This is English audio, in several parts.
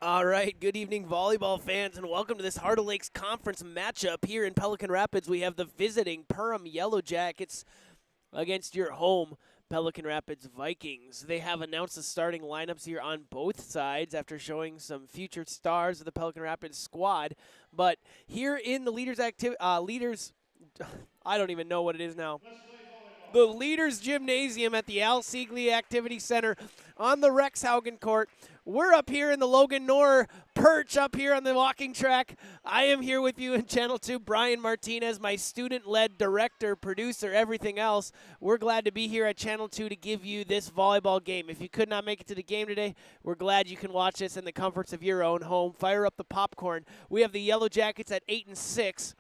All right, good evening, volleyball fans, and welcome to this Heart of Lakes Conference matchup here in Pelican Rapids. We have the visiting Perham Yellow Jackets against your home Pelican Rapids Vikings. They have announced the starting lineups here on both sides after showing some future stars of the Pelican Rapids squad. But here in the leaders, I don't even know what it is now. The Leaders Gymnasium at the Al Siegley Activity Center on the Rexhaugen court. We're up here in the Logan Knorr perch up here on the walking track. I am here with you in Channel 2, Brian Martinez, my student-led director, producer, everything else. We're glad to be here at Channel 2 to give you this volleyball game. If you could not make it to the game today, we're glad you can watch this in the comforts of your own home. Fire up the popcorn. We have the Yellow Jackets at 8-6.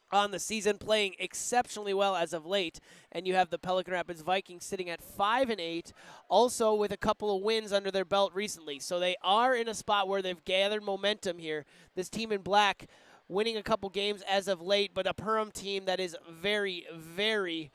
On the season, playing exceptionally well as of late, and you have the Pelican Rapids Vikings sitting at 5-8, also with a couple of wins under their belt recently. So they are in a spot where they've gathered momentum here. This team in black winning a couple games as of late, but a Perham team that is very, very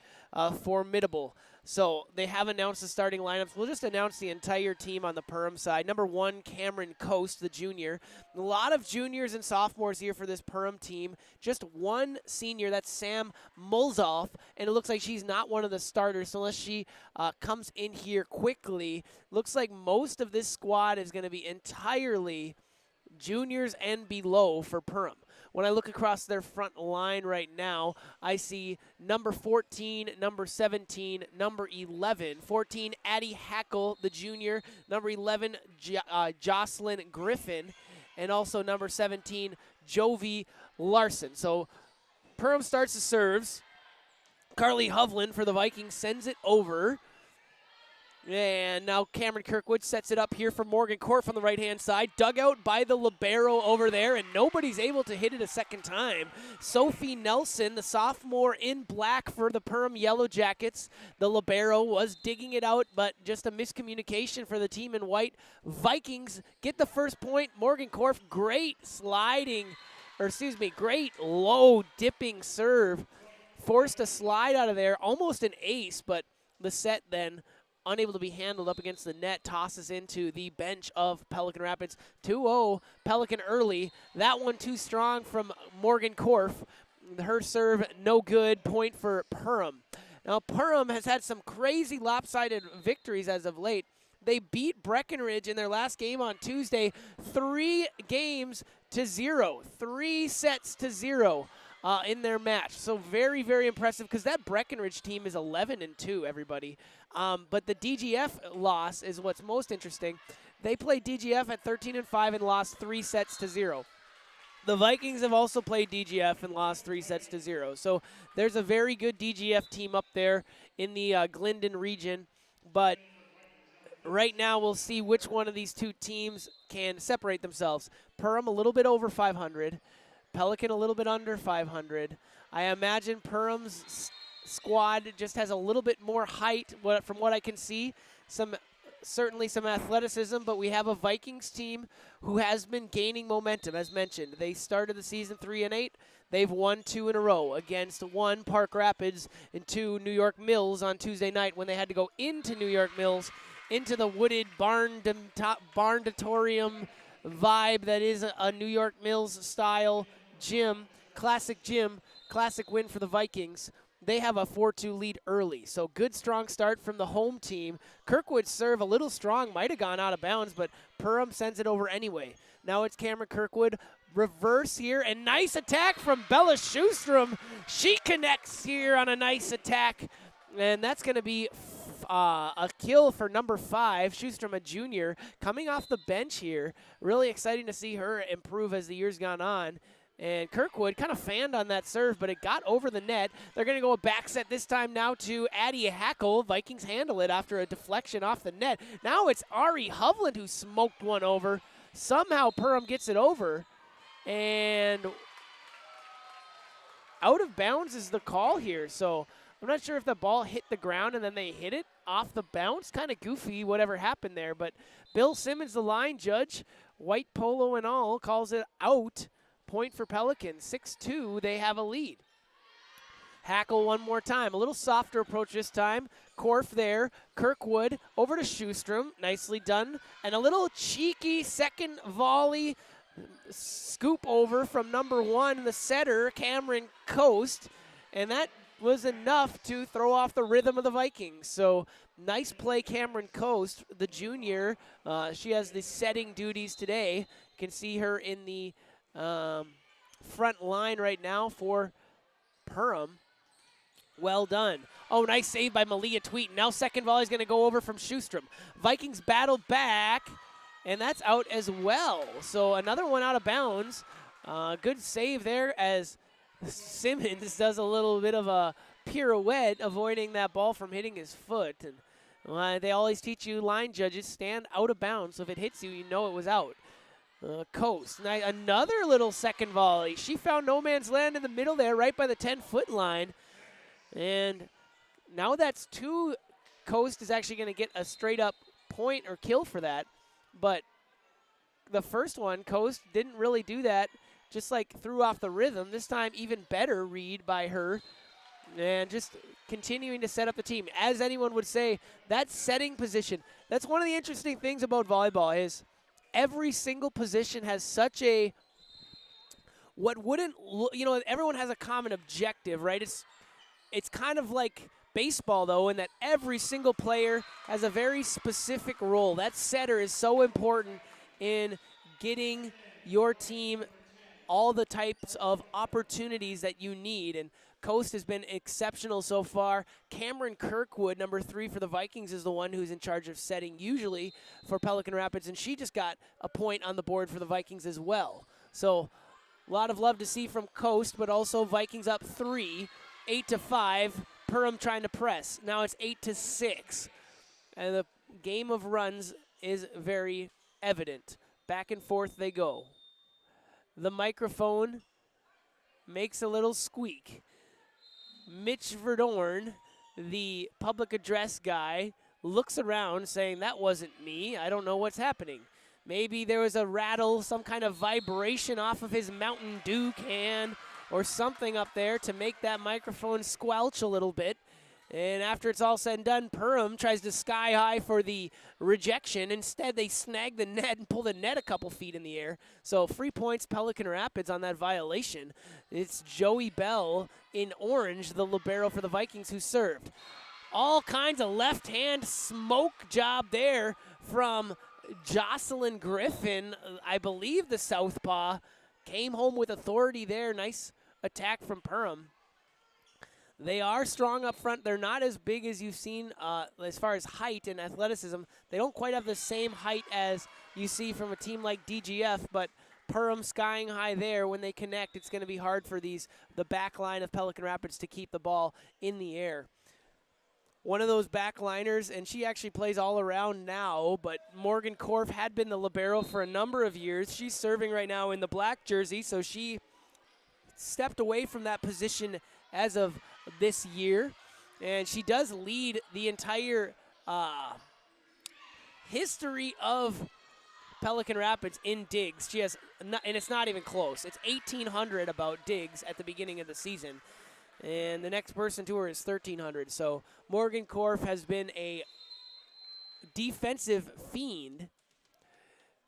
formidable. So they have announced the starting lineups. We'll just announce the entire team on the Perham side. Number 1, Cameron Coast, the junior. A lot of juniors and sophomores here for this Perham team. Just one senior, that's Sam Mulzoff, and it looks like she's not one of the starters, so unless she comes in here quickly. Looks like most of this squad is going to be entirely juniors and below for Perham. When I look across their front line right now, I see number 14, number 17, number 11. 14, Addie Hackle, the junior. Number 11, Jocelyn Griffin. And also number 17, Jovi Larson. So Perham starts the serves. Carly Hovland for the Vikings sends it over. And now Cameron Kirkwood sets it up here for Morgan Korf on the right-hand side. Dug out by the libero over there, and nobody's able to hit it a second time. Sophie Nelson, the sophomore in black for the Perham Yellow Jackets. The libero was digging it out, but just a miscommunication for the team in white. Vikings get the first point. Morgan Korf, great great low dipping serve. Forced a slide out of there, almost an ace, but the set then unable to be handled up against the net, tosses into the bench of Pelican Rapids. 2-0 Pelican early. That one too strong from Morgan Korf. Her serve no good, point for Perham. Now Perham has had some crazy lopsided victories as of late. They beat Breckenridge in their last game on Tuesday 3 games to 0, 3 sets to 0. In their match. So very, very impressive because that Breckenridge team is 11-2, everybody. But the DGF loss is what's most interesting. They played DGF at 13-5 and lost 3 sets to 0. The Vikings have also played DGF and lost 3 sets to 0. So there's a very good DGF team up there in the Glendon region. But right now we'll see which one of these two teams can separate themselves. Perham a little bit over 500. Pelican a little bit under 500. I imagine Perham's squad just has a little bit more height from what I can see. Certainly some athleticism, but we have a Vikings team who has been gaining momentum, as mentioned. They started the season 3-8. They've won 2 in a row against 1 Park Rapids and 2 New York Mills on Tuesday night when they had to go into New York Mills, into the wooded barndatorium vibe that is a New York Mills style gym, classic win for the Vikings. They have a 4-2 lead early, so good strong start from the home team. Kirkwood's serve a little strong, might have gone out of bounds, but Perham sends it over anyway. Now it's Cameron Kirkwood, reverse here, and nice attack from Bella Schustrom. She connects here on a nice attack, and that's going to be a kill for number 5, Schustrom, a junior, coming off the bench here. Really exciting to see her improve as the year's gone on. And Kirkwood kind of fanned on that serve, but it got over the net. They're going to go a back set this time now to Addie Hackle. Vikings handle it after a deflection off the net. Now it's Ari Hovland who smoked one over. Somehow Perham gets it over. And out of bounds is the call here. So I'm not sure if the ball hit the ground and then they hit it off the bounce. Kind of goofy, whatever happened there. But Bill Simmons, the line judge, white polo and all, calls it out. Point for Pelican, 6-2, they have a lead. Hackle one more time. A little softer approach this time. Korf there. Kirkwood over to Schustrom. Nicely done. And a little cheeky second volley scoop over from number 1, the setter, Cameron Coast. And that was enough to throw off the rhythm of the Vikings. So nice play, Cameron Coast, the junior. She has the setting duties today. You can see her in the front line right now for Perham. Well done. Oh, nice save by Malia Tweeten. Now second volley is going to go over from Schustrom. Vikings battle back, and that's out as well. So another one out of bounds. Good save there as Simmons does a little bit of a pirouette, avoiding that ball from hitting his foot. And they always teach you, line judges, stand out of bounds. So if it hits you, you know it was out. Coast. Another little second volley. She found no man's land in the middle there, right by the 10-foot line. And now that's 2. Coast is actually going to get a straight-up point or kill for that. But the first one, Coast didn't really do that. Just like threw off the rhythm. This time, even better read by her. And just continuing to set up the team. As anyone would say, that setting position, that's one of the interesting things about volleyball is every single position has such a, everyone has a common objective, right? It's kind of like baseball, though, in that every single player has a very specific role. That setter is so important in getting your team all the types of opportunities that you need. And Coast has been exceptional so far. Cameron Kirkwood, number 3 for the Vikings, is the one who's in charge of setting usually for Pelican Rapids, and she just got a point on the board for the Vikings as well. So a lot of love to see from Coast, but also Vikings up 3, 8-5. Perham trying to press. Now it's 8-6. And the game of runs is very evident. Back and forth they go. The microphone makes a little squeak. Mitch Verdorn, the public address guy, looks around saying, that wasn't me. I don't know what's happening. Maybe there was a rattle, some kind of vibration off of his Mountain Dew can or something up there to make that microphone squelch a little bit. And after it's all said and done, Perham tries to sky high for the rejection. Instead, they snag the net and pull the net a couple feet in the air. So 3 points, Pelican Rapids on that violation. It's Joey Bell in orange, the libero for the Vikings, who served. All kinds of left-hand smoke job there from Jocelyn Griffin. I believe the southpaw came home with authority there. Nice attack from Perham. They are strong up front. They're not as big as you've seen as far as height and athleticism. They don't quite have the same height as you see from a team like DGF, but Perham skying high there. When they connect, it's going to be hard for the back line of Pelican Rapids to keep the ball in the air. One of those backliners, and she actually plays all around now, but Morgan Korf had been the libero for a number of years. She's serving right now in the black jersey, so she stepped away from that position as of this year, and she does lead the entire history of Pelican Rapids in digs. She has, and it's not even close. It's 1,800 about digs at the beginning of the season, and the next person to her is 1,300. So Morgan Korf has been a defensive fiend,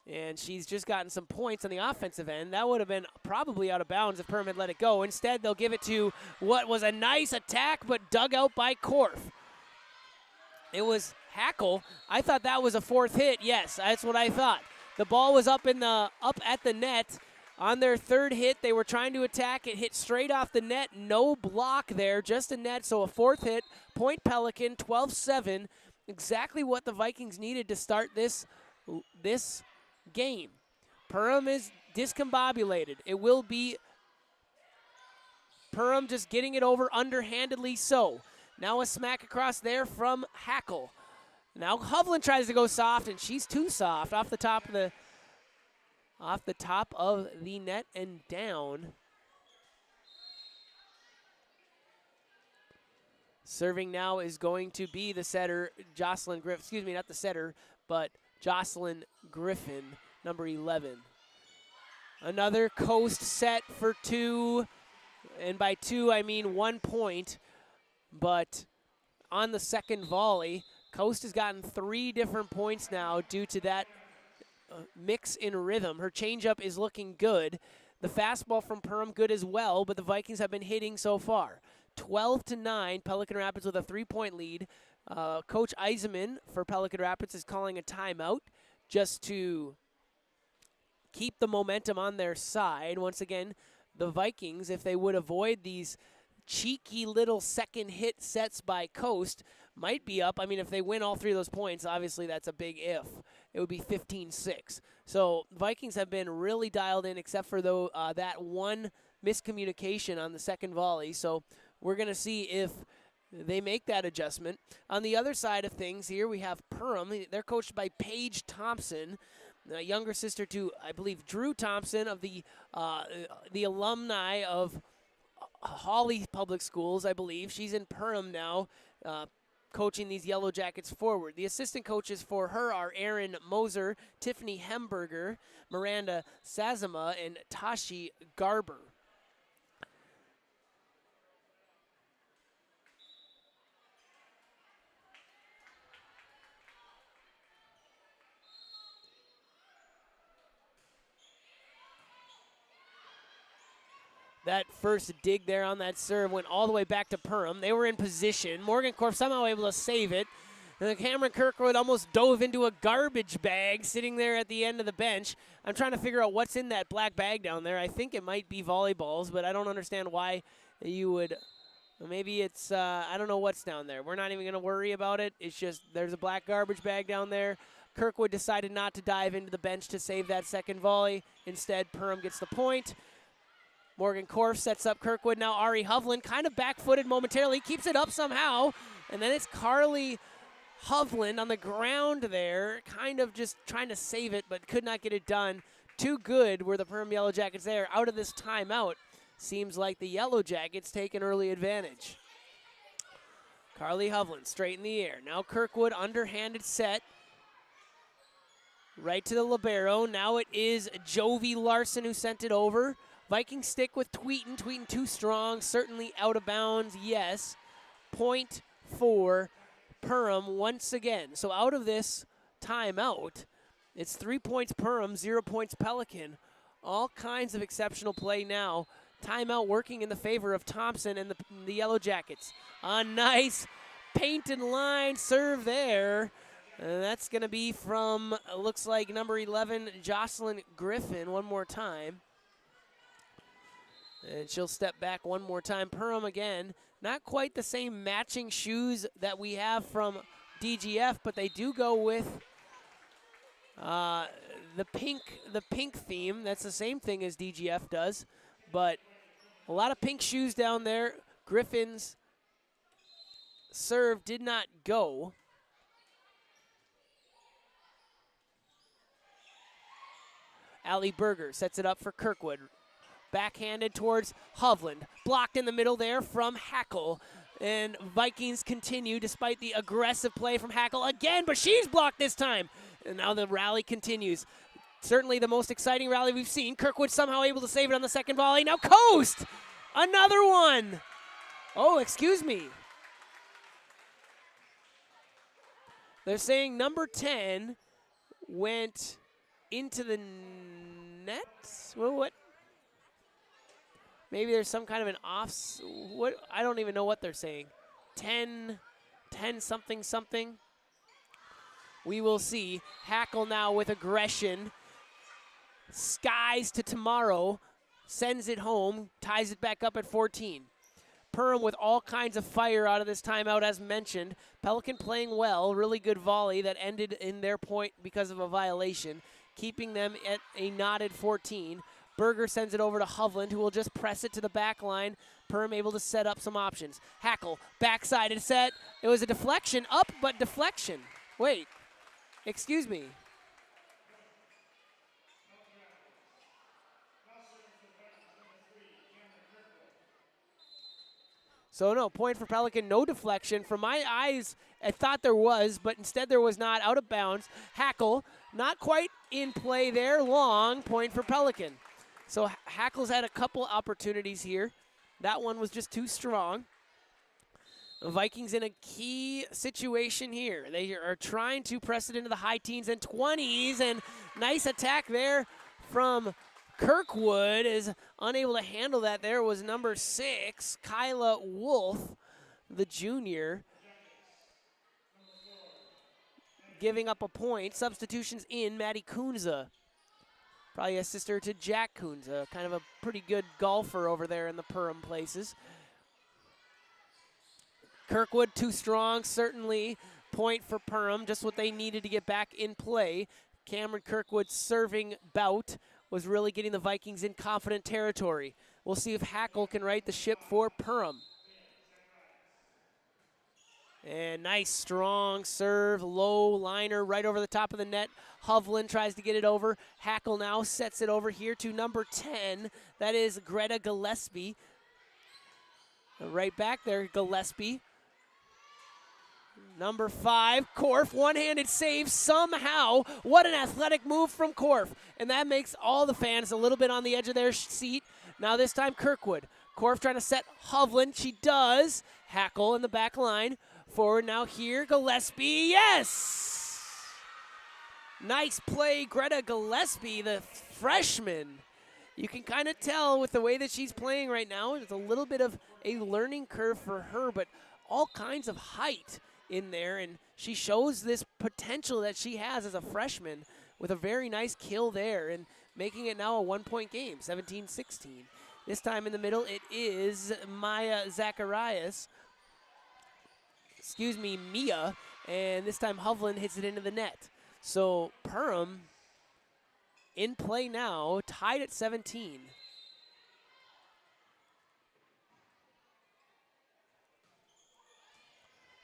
and she's just gotten some points on the offensive end. That would have been probably out of bounds if Perham had let it go. Instead, they'll give it to what was a nice attack, but dug out by Korf. It was Hackle. I thought that was a 4th hit. Yes, that's what I thought. The ball was up at the net. On their 3rd hit, they were trying to attack. It hit straight off the net. No block there, just a net. So a 4th hit. Point Pelican, 12-7. Exactly what the Vikings needed to start this game. Perham is discombobulated. It will be Perham just getting it over underhandedly so. Now a smack across there from Hackle. Now Hovland tries to go soft, and she's too soft off the top of the net and down. Serving now is going to be the setter, Jocelyn Griffin. Excuse me, not the setter, but Jocelyn Griffin, number 11. Another Coast set for 2. And by 2, I mean 1 point. But on the second volley, Coast has gotten 3 different points now due to that mix in rhythm. Her changeup is looking good. The fastball from Perham good as well, but the Vikings have been hitting so far. 12-9, Pelican Rapids with a 3-point lead. Coach Eisenman for Pelican Rapids is calling a timeout just to keep the momentum on their side. Once again, the Vikings, if they would avoid these cheeky little second hit sets by Coast, might be up. I mean, if they win all 3 of those points, obviously that's a big if. It would be 15-6. So Vikings have been really dialed in, except for that one miscommunication on the second volley. So we're going to see if they make that adjustment. On the other side of things here, we have Perham. They're coached by Paige Thompson, the younger sister to, I believe, Drew Thompson of the alumni of Hawley Public Schools, I believe. She's in Perham now, coaching these Yellow Jackets forward. The assistant coaches for her are Erin Moser, Tiffany Hemberger, Miranda Sazama, and Tashi Garber. That first dig there on that serve went all the way back to Perham. They were in position. Morgancorp somehow able to save it. And Cameron Kirkwood almost dove into a garbage bag sitting there at the end of the bench. I'm trying to figure out what's in that black bag down there. I think it might be volleyballs, but I don't understand why you would. Maybe it's, I don't know what's down there. We're not even going to worry about it. It's just there's a black garbage bag down there. Kirkwood decided not to dive into the bench to save that second volley. Instead, Perham gets the point. Morgan Korf sets up Kirkwood. Now Ari Hovland kind of back-footed momentarily, keeps it up somehow, and then it's Carly Hovland on the ground there, kind of just trying to save it, but could not get it done. Too good were the Perham Yellow Jackets there. Out of this timeout, seems like the Yellow Jackets take an early advantage. Carly Hovland straight in the air. Now Kirkwood underhanded set. Right to the libero. Now it is Jovi Larson who sent it over. Vikings stick with Tweeten. Tweeten too strong, certainly out of bounds, yes. Point for Perham once again. So out of this timeout, it's 3 points Perham, 0 points Pelican. All kinds of exceptional play now. Timeout working in the favor of Thompson and the Yellow Jackets. A nice painted line serve there. That's going to be from, looks like, number 11, Jocelyn Griffin, one more time. And she'll step back one more time. Perham again, not quite the same matching shoes that we have from DGF, but they do go with the pink theme. That's the same thing as DGF does, but a lot of pink shoes down there. Griffin's serve did not go. Allie Berger sets it up for Kirkwood. Backhanded towards Hovland. Blocked in the middle there from Hackle. And Vikings continue despite the aggressive play from Hackle again, but she's blocked this time. And now the rally continues. Certainly the most exciting rally we've seen. Kirkwood somehow able to save it on the second volley. Now Coast! Another one! Oh, excuse me. They're saying number 10 went into the net? Well, what? Maybe there's some kind of an what? I don't even know what they're saying. 10 something something. We will see. Hackle now with aggression. Skies to tomorrow. Sends it home. Ties it back up at 14. Perham with all kinds of fire out of this timeout as mentioned. Pelican playing well. Really good volley that ended in their point because of a violation. Keeping them at a knotted 14. Berger sends it over to Hovland, who will just press it to the back line. Perham able to set up some options. Hackle, backsided set. It was a deflection, up, but deflection. Wait, excuse me. So no, point for Pelican, no deflection. From my eyes, I thought there was, but instead there was not, out of bounds. Hackle, not quite in play there, long, point for Pelican. So Hackle's had a couple opportunities here that one was just too strong. The Vikings in a key situation here. They are trying to press it into the high teens and 20s, and nice attack there from Kirkwood. Is unable to handle that. There was number 6, Kyla Wolf, the junior, giving up a point. Substitutions in, Maddie Kunza. Probably a sister to Jack Kunza, kind of a pretty good golfer over there in the Perham places. Kirkwood too strong, certainly. Point for Perham, just what they needed to get back in play. Cameron Kirkwood's serving bout was really getting the Vikings in confident territory. We'll see if Hackle can right the ship for Perham. And nice strong serve, low liner right over the top of the net. Hovland tries to get it over. Hackle now sets it over here to number 10. That is Greta Gillespie. Right back there, Gillespie. Number 5, Korf, one-handed save somehow. What an athletic move from Korf. And that makes all the fans a little bit on the edge of their seat. Now this time Kirkwood. Korf trying to set Hovland. She does. Hackle in the back line. Forward now here, Gillespie, yes! Nice play, Greta Gillespie, the freshman. You can kind of tell with the way that she's playing right now, it's a little bit of a learning curve for her, but all kinds of height in there, and she shows this potential that she has as a freshman with a very nice kill there and making it now a one-point game, 17-16. This time in the middle, it is Mia, and this time Hovland hits it into the net. So Perham in play now, tied at 17.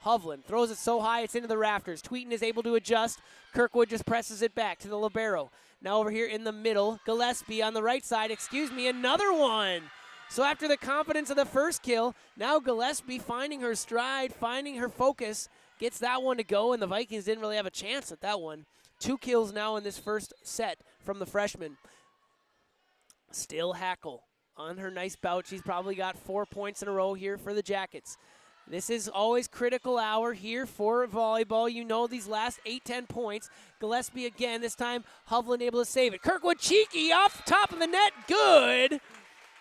Hovland throws it so high it's into the rafters. Tweeten is able to adjust. Kirkwood just presses it back to the libero. Now over here in the middle, Gillespie on the right side. Another one. So after the confidence of the first kill, now Gillespie finding her stride, finding her focus, gets that one to go, and the Vikings didn't really have a chance at that one. 2 kills now in this first set from the freshman. Still Hackle on her nice bout. She's probably got 4 points in a row here for the Jackets. This is always critical hour here for volleyball. You know these last 8-10 points. Gillespie again, this time Hovland able to save it. Kirkwood cheeky off top of the net, good.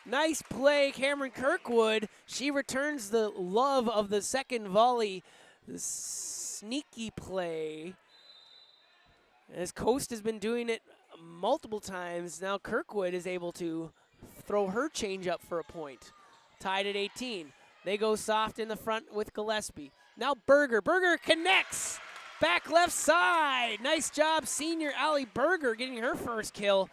Nice play, Cameron Kirkwood. She returns the love of the second volley. The sneaky play. As Coast has been doing it multiple times, now Kirkwood is able to throw her change up for a point. Tied at 18. They go soft in the front with Gillespie. Now Berger. Berger connects. Back left side. Nice job, senior Allie Berger getting her first kill.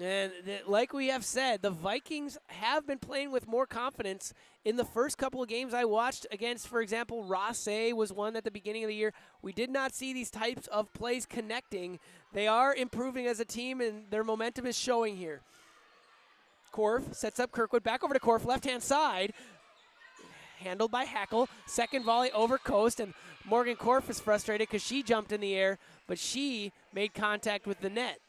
And like we have said, the Vikings have been playing with more confidence. In the first couple of games I watched against, for example, Rossay was one at the beginning of the year. We did not see these types of plays connecting. They are improving as a team, and their momentum is showing here. Korf sets up Kirkwood. Back over to Korf, left-hand side. Handled by Hackle. Second volley over Coast, and Morgan Korf is frustrated because she jumped in the air, but she made contact with the net.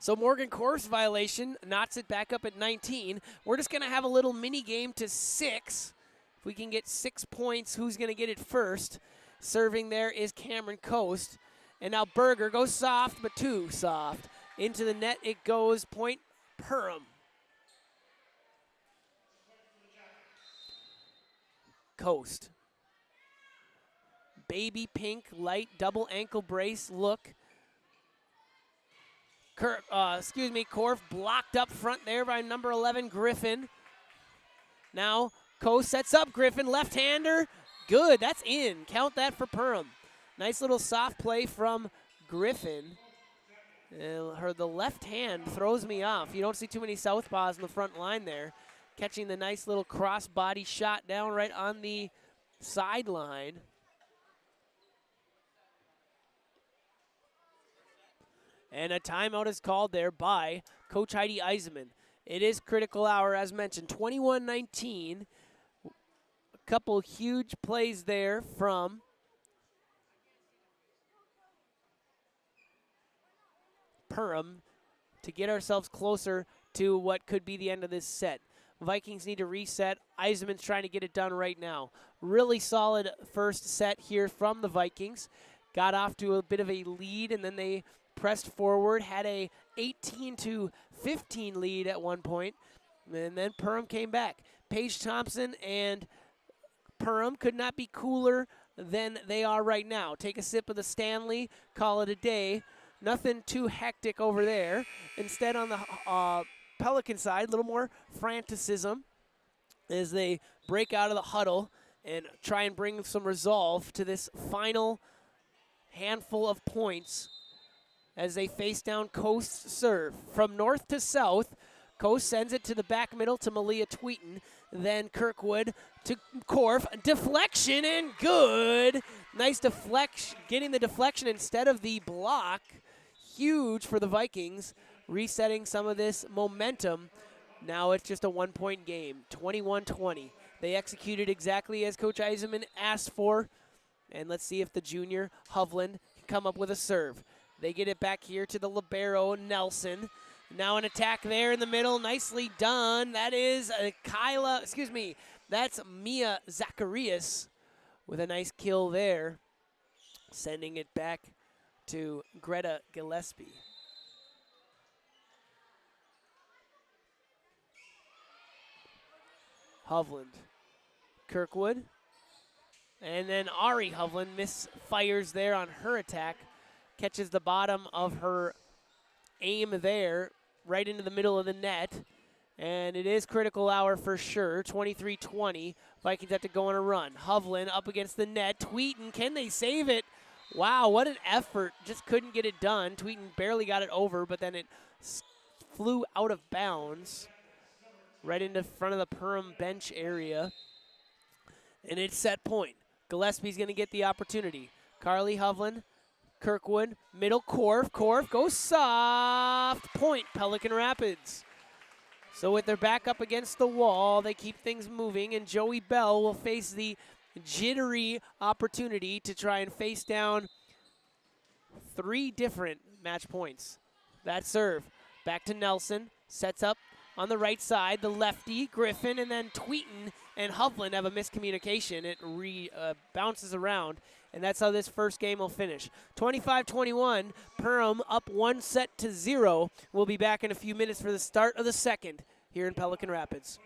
So Morgan Korf's violation knots it back up at 19. We're just going to have a little mini game to 6. If we can get 6 points, who's going to get it first? Serving there is Cameron Coast. And now Berger goes soft, but too soft. Into the net it goes, point Perham. Coast. Baby pink, light double ankle brace look. Korf blocked up front there by number 11, Griffin. Now, Coast sets up Griffin, left-hander. Good, that's in. Count that for Perham. Nice little soft play from Griffin. The left hand throws me off. You don't see too many southpaws in the front line there. Catching the nice little cross-body shot down right on the sideline. And a timeout is called there by Coach Heidi Eisenman. It is critical hour, as mentioned, 21-19. A couple huge plays there from Perham to get ourselves closer to what could be the end of this set. Vikings need to reset. Eisenman's trying to get it done right now. Really solid first set here from the Vikings. Got off to a bit of a lead, and then they pressed forward, had a 18-15 lead at one point, and then Perham came back. Paige Thompson and Perham could not be cooler than they are right now. Take a sip of the Stanley, call it a day. Nothing too hectic over there. Instead, on the Pelican side, a little more franticism as they break out of the huddle and try and bring some resolve to this final handful of points as they face down Coast's serve. From north to south, Coast sends it to the back middle to Malia Tweeton, then Kirkwood to Korf. Deflection and good. Nice deflection, getting the deflection instead of the block. Huge for the Vikings, resetting some of this momentum. Now it's just a one-point game, 21-20. They executed exactly as Coach Eisenman asked for. And let's see if the junior, Hovland, can come up with a serve. They get it back here to the libero, Nelson. Now an attack there in the middle, nicely done. That is that's Mia Zacharias with a nice kill there. Sending it back to Greta Gillespie. Hovland, Kirkwood, and then Ari Hovland misfires there on her attack. Catches the bottom of her aim there, right into the middle of the net. And it is critical hour for sure, 23-20. Vikings have to go on a run. Hovland up against the net. Tweeton, can they save it? Wow, what an effort. Just couldn't get it done. Tweeton barely got it over, but then it flew out of bounds right into front of the Perham bench area. And it's set point. Gillespie's going to get the opportunity. Carly Hovland, Kirkwood, middle, Korf. Korf goes soft. Point, Pelican Rapids. So with their back up against the wall, they keep things moving, and Joey Bell will face the jittery opportunity to try and face down 3 different match points. That serve. Back to Nelson. Sets up on the right side. The lefty, Griffin, and then Tweeton and Hovland have a miscommunication. It bounces around, and that's how this first game will finish. 25-21, Perham up 1-0. We'll be back in a few minutes for the start of the second here in Pelican Rapids.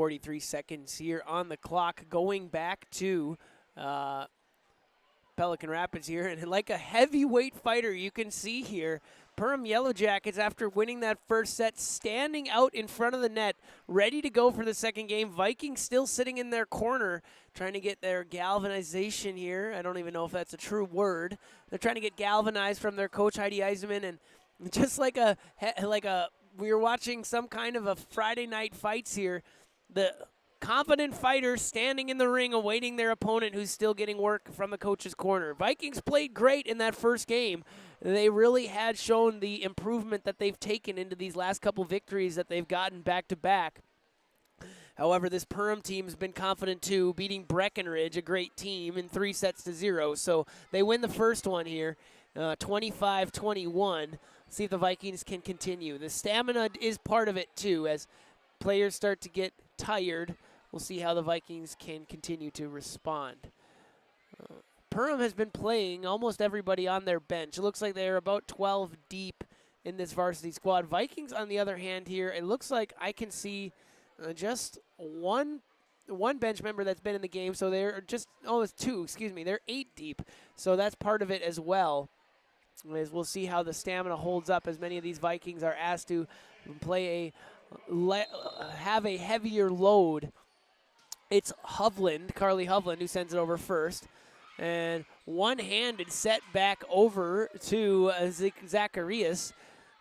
43 seconds here on the clock. Going back to Pelican Rapids here, and like a heavyweight fighter, you can see here, Perham Yellow Jackets, after winning that first set, standing out in front of the net, ready to go for the second game. Vikings still sitting in their corner, trying to get their galvanization here. I don't even know if that's a true word. They're trying to get galvanized from their coach, Heidi Eisenman, and just like we were watching some kind of a Friday night fights here, the confident fighters standing in the ring awaiting their opponent who's still getting work from the coach's corner. Vikings played great in that first game. They really had shown the improvement that they've taken into these last couple victories that they've gotten back-to-back. However, this Perham team's been confident too, beating Breckenridge, a great team, in 3-0. So they win the first one here, 25-21. See if the Vikings can continue. The stamina is part of it too. As players start to get tired, we'll see how the Vikings can continue to respond. Perham has been playing almost everybody on their bench. It looks like they're about 12 deep in this varsity squad. Vikings, on the other hand here, it looks like I can see just one bench member that's been in the game. So they're just, it's two, excuse me. They're 8 deep. So that's part of it as well. As we'll see how the stamina holds up as many of these Vikings are asked to play have a heavier load. It's Carly Hovland, who sends it over first. And one-handed set back over to Zacharias.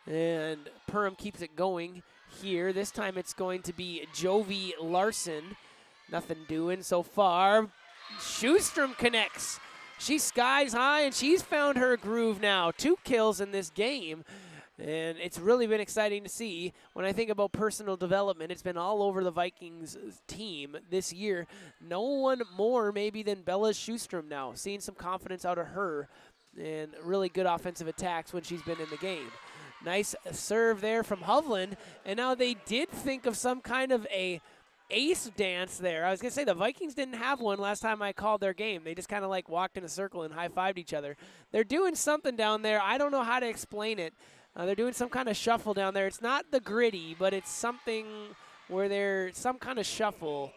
And Perham keeps it going here. This time it's going to be Jovi Larson. Nothing doing so far. Schustrom connects. She's skies high, and she's found her groove now. 2 kills in this game. And it's really been exciting to see. When I think about personal development, it's been all over the Vikings team this year. No one more maybe than Bella Schustrom now. Seeing some confidence out of her and really good offensive attacks when she's been in the game. Nice serve there from Hovland. And now they did think of some kind of a ace dance there. I was going to say the Vikings didn't have one last time I called their game. They just kind of like walked in a circle and high-fived each other. They're doing something down there. I don't know how to explain it. They're doing some kind of shuffle down there. It's not the gritty, but it's something where they're some kind of shuffle.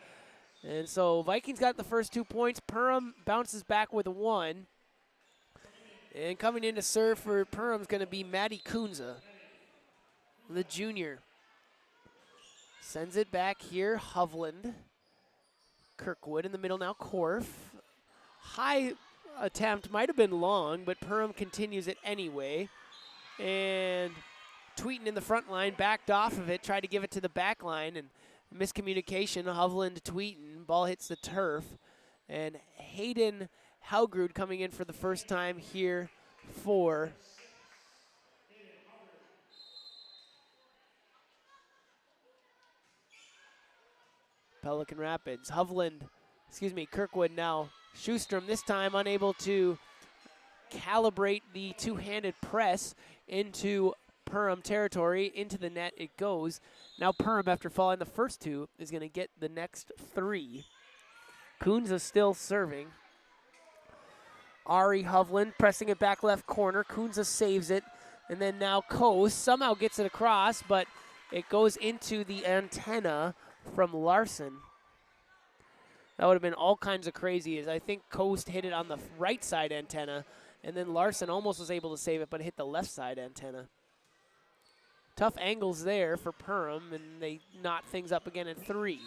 And so Vikings got the first 2 points. Perham bounces back with 1. And coming in to serve for Perham is going to be Maddie Kunza, the junior. Sends it back here, Hovland. Kirkwood in the middle now, Korf. High attempt, might have been long, but Perham continues it anyway. And Tweeten in the front line backed off of it, tried to give it to the back line, and miscommunication, Hovland to Tweeten. Ball hits the turf. And Hayden Haugrud coming in for the first time here for Pelican Rapids. Kirkwood now. Schustrom this time unable to calibrate the two-handed press into Perham territory. Into the net it goes. Now Perham, after falling the first 2, is going to get the next 3. Kunza still serving. Ari Hovland pressing it back left corner. Kunza saves it. And then now Coase somehow gets it across, but it goes into the antenna from Larson. That would have been all kinds of crazy, as I think Coast hit it on the right side antenna, and then Larson almost was able to save it, but hit the left side antenna. Tough angles there for Perham, and they knot things up again in 3.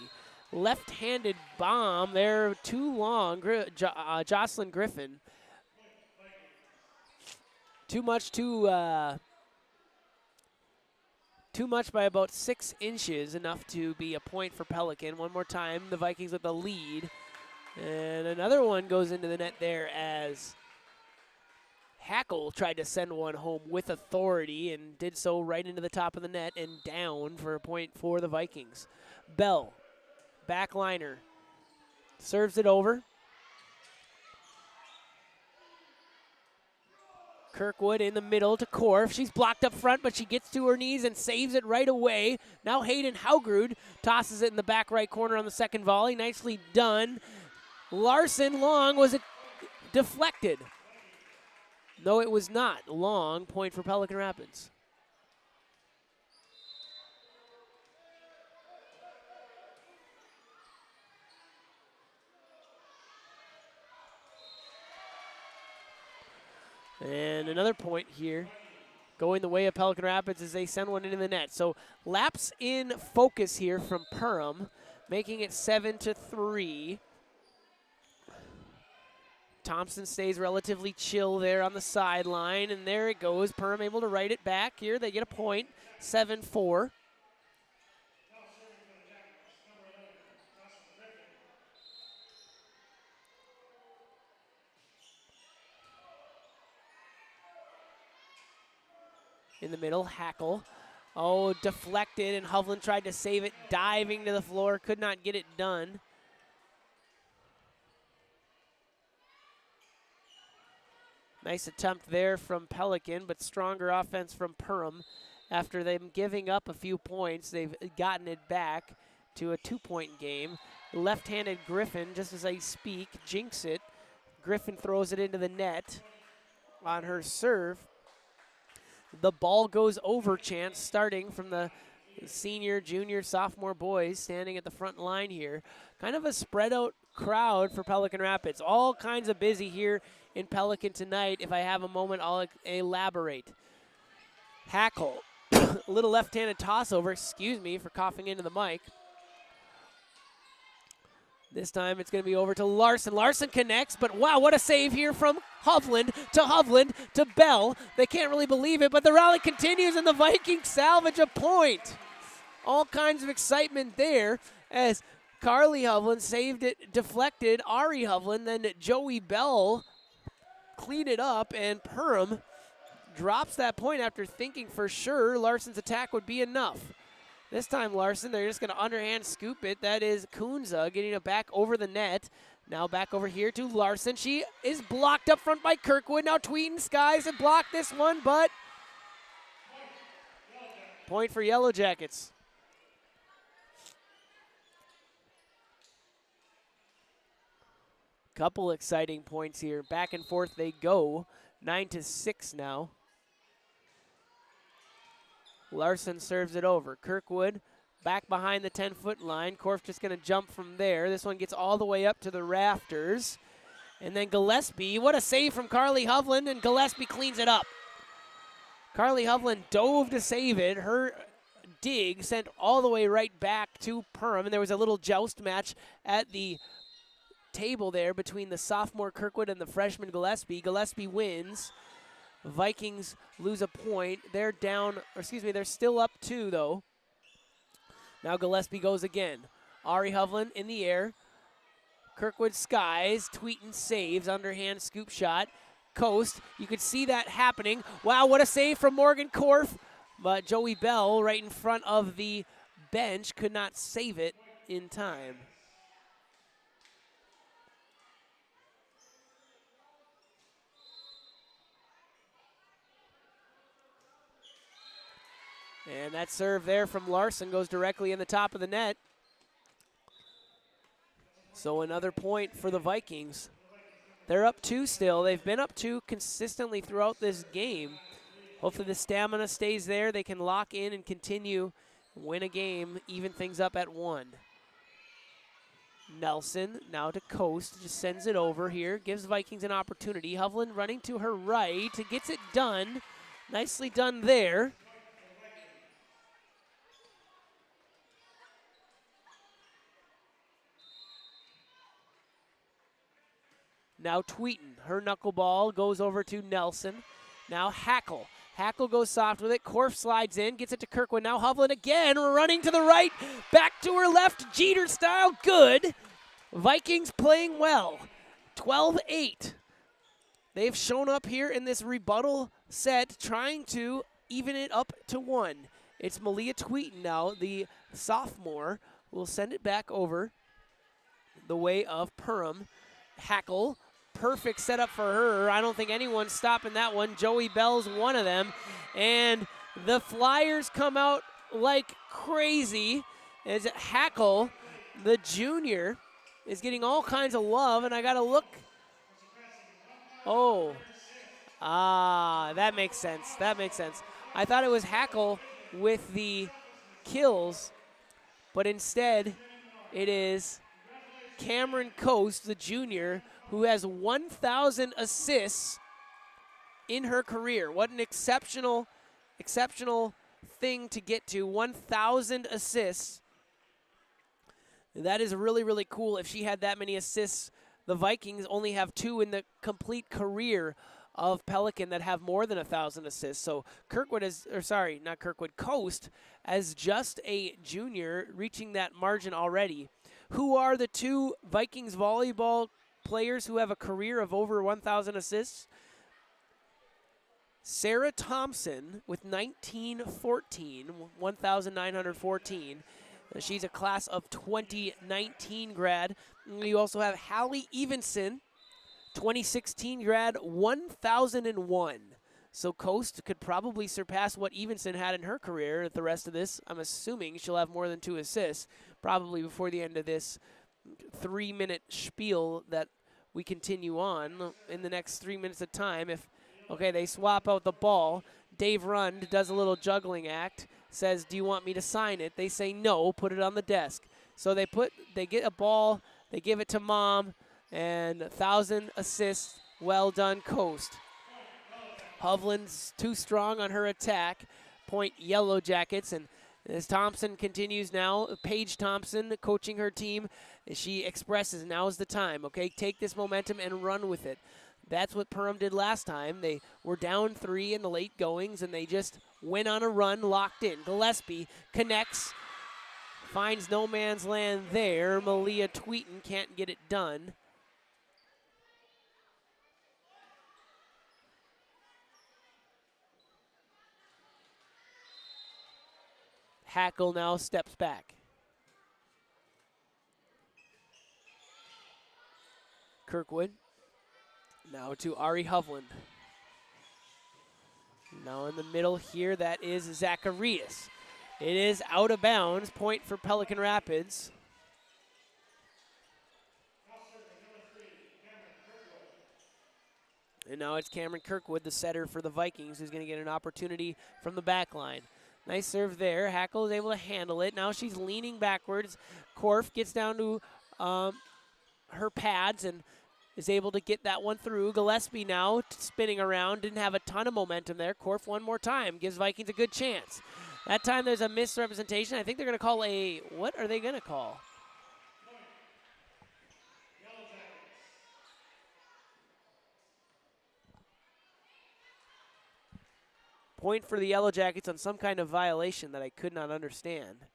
Left-handed bomb there, too long. Jocelyn Griffin. Too much by about 6 inches, enough to be a point for Pelican. One more time, the Vikings with the lead. And another one goes into the net there as Hackle tried to send one home with authority and did so right into the top of the net and down for a point for the Vikings. Bell, backliner, serves it over. Kirkwood in the middle to Korf. She's blocked up front, but she gets to her knees and saves it right away. Now Hayden Haugrud tosses it in the back right corner on the second volley. Nicely done. Larson long. Was it deflected? No, it was not. Long point for Pelican Rapids. And another point here going the way of Pelican Rapids as they send one into the net. So lapse in focus here from Perham, making it 7-3. Thompson stays relatively chill there on the sideline, and there it goes. Perham able to write it back here. They get a point, 7-4. In the middle, Hackle. Oh, deflected, and Hovland tried to save it, diving to the floor, could not get it done. Nice attempt there from Pelican, but stronger offense from Perham. After them giving up a few points, they've gotten it back to a 2-point game. Left-handed Griffin, just as I speak, jinx it. Griffin throws it into the net on her serve. The ball goes over chance, starting from the senior, junior, sophomore boys standing at the front line here. Kind of a spread out crowd for Pelican Rapids. All kinds of busy here in Pelican tonight. If I have a moment, I'll elaborate. Hackle, a little left-handed toss over, excuse me for coughing into the mic. This time it's going to be over to Larson. Larson connects, but wow, what a save here from Hovland to Bell. They can't really believe it, but the rally continues and the Vikings salvage a point. All kinds of excitement there as Carly Hovland saved it, deflected. Ari Hovland, then Joey Bell cleaned it up, and Perham drops that point after thinking for sure Larson's attack would be enough. This time Larson, they're just going to underhand scoop it. That is Kunza getting it back over the net. Now back over here to Larson. She is blocked up front by Kirkwood. Now Tweeden Skies have blocked this one, but point for Yellow Jackets. Couple exciting points here. Back and forth they go. 9-6 now. Larson serves it over. Kirkwood back behind the 10-foot line. Korf just going to jump from there. This one gets all the way up to the rafters. And then Gillespie, what a save from Carly Hovland, and Gillespie cleans it up. Carly Hovland dove to save it. Her dig sent all the way right back to Perham, and there was a little joust match at the table there between the sophomore Kirkwood and the freshman Gillespie. Gillespie wins. Vikings lose a point. They're down, or excuse me, they're still up 2 though. Now Gillespie goes again. Ari Hovland in the air. Kirkwood skies. Tweeten saves. Underhand scoop shot. Coast. You could see that happening. Wow, what a save from Morgan Korf. But Joey Bell right in front of the bench could not save it in time. And that serve there from Larson goes directly in the top of the net. So another point for the Vikings. They're up 2 still. They've been up 2 consistently throughout this game. Hopefully the stamina stays there. They can lock in and continue, win a game, even things up at 1. Nelson now to Coast, just sends it over here, gives Vikings an opportunity. Hovland running to her right, gets it done. Nicely done there. Now Tweeten, her knuckleball goes over to Nelson. Now Hackle. Hackle goes soft with it. Korf slides in, gets it to Kirkwood. Now Hovland again, running to the right, back to her left, Jeter style, good. Vikings playing well, 12-8. They've shown up here in this rebuttal set, trying to even it up to 1. It's Malia Tweeten now, the sophomore, will send it back over the way of Perham. Hackle. Perfect setup for her. I don't think anyone's stopping that one. Joey Bell's one of them. And the Flyers come out like crazy as Hackle, the junior, is getting all kinds of love. And I got to look. Oh. That makes sense. That makes sense. I thought it was Hackle with the kills, but instead it is Cameron Coast, the junior, who has 1,000 assists in her career. What an exceptional thing to get to. 1,000 assists. That is really, really cool. If she had that many assists, the Vikings only have 2 in the complete career of Pelican that have more than 1,000 assists. So Coast, as just a junior, reaching that margin already. Who are the 2 Vikings volleyball players who have a career of over 1,000 assists? Sarah Thompson with 1,914. She's a class of 2019 grad. You also have Hallie Evenson, 2016 grad, 1,001. So Coast could probably surpass what Evenson had in her career at the rest of this. I'm assuming she'll have more than 2 assists, probably before the end of this 3-minute spiel that we continue on in the next 3 minutes of time. Okay, they swap out the ball. Dave Rund does a little juggling act, says, do you want me to sign it? They say no, put it on the desk. So they get a ball, they give it to Mom, and 1,000 assists. Well done, Coast. Hovland's too strong on her attack. Point Yellow Jackets, and as Thompson continues now, Paige Thompson coaching her team, she expresses now is the time, okay? Take this momentum and run with it. That's what Perham did last time. They were down 3 in the late goings, and they just went on a run, locked in. Gillespie connects, finds no man's land there. Malia Tweeton can't get it done. Hackle now steps back. Kirkwood. Now to Ari Hovland. Now in the middle here, that is Zacharias. It is out of bounds. Point for Pelican Rapids. And now it's Cameron Kirkwood, the setter for the Vikings, who's going to get an opportunity from the back line. Nice serve there. Hackle is able to handle it. Now she's leaning backwards. Korf gets down to her pads and is able to get that one through. Gillespie now spinning around. Didn't have a ton of momentum there. Korf one more time. Gives Vikings a good chance. That time there's a misrepresentation. I think they're going to call a, what are they going to call? Point for the Yellow Jackets on some kind of violation that I could not understand.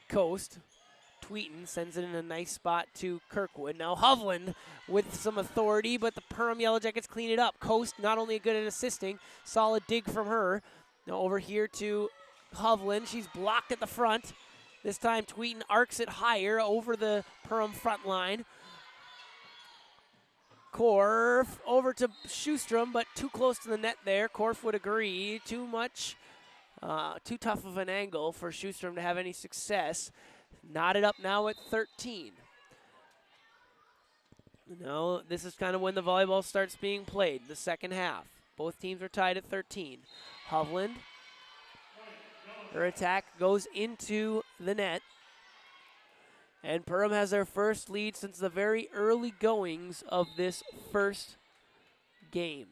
Coast. Tweeton sends it in a nice spot to Kirkwood. Now Hovland with some authority, but the Perham Yellow Jackets clean it up. Coast not only good at assisting, solid dig from her. Now over here to Hovland. She's blocked at the front. This time Tweeton arcs it higher over the Perham front line. Korf over to Schustrom, but too close to the net there. Korf would agree. Too much, too tough of an angle for Schustrom to have any success. Knotted up now at 13. No, this is kind of when the volleyball starts being played, the second half. Both teams are tied at 13. Hovland, her attack goes into the net. And Perham has their first lead since the very early goings of this first game.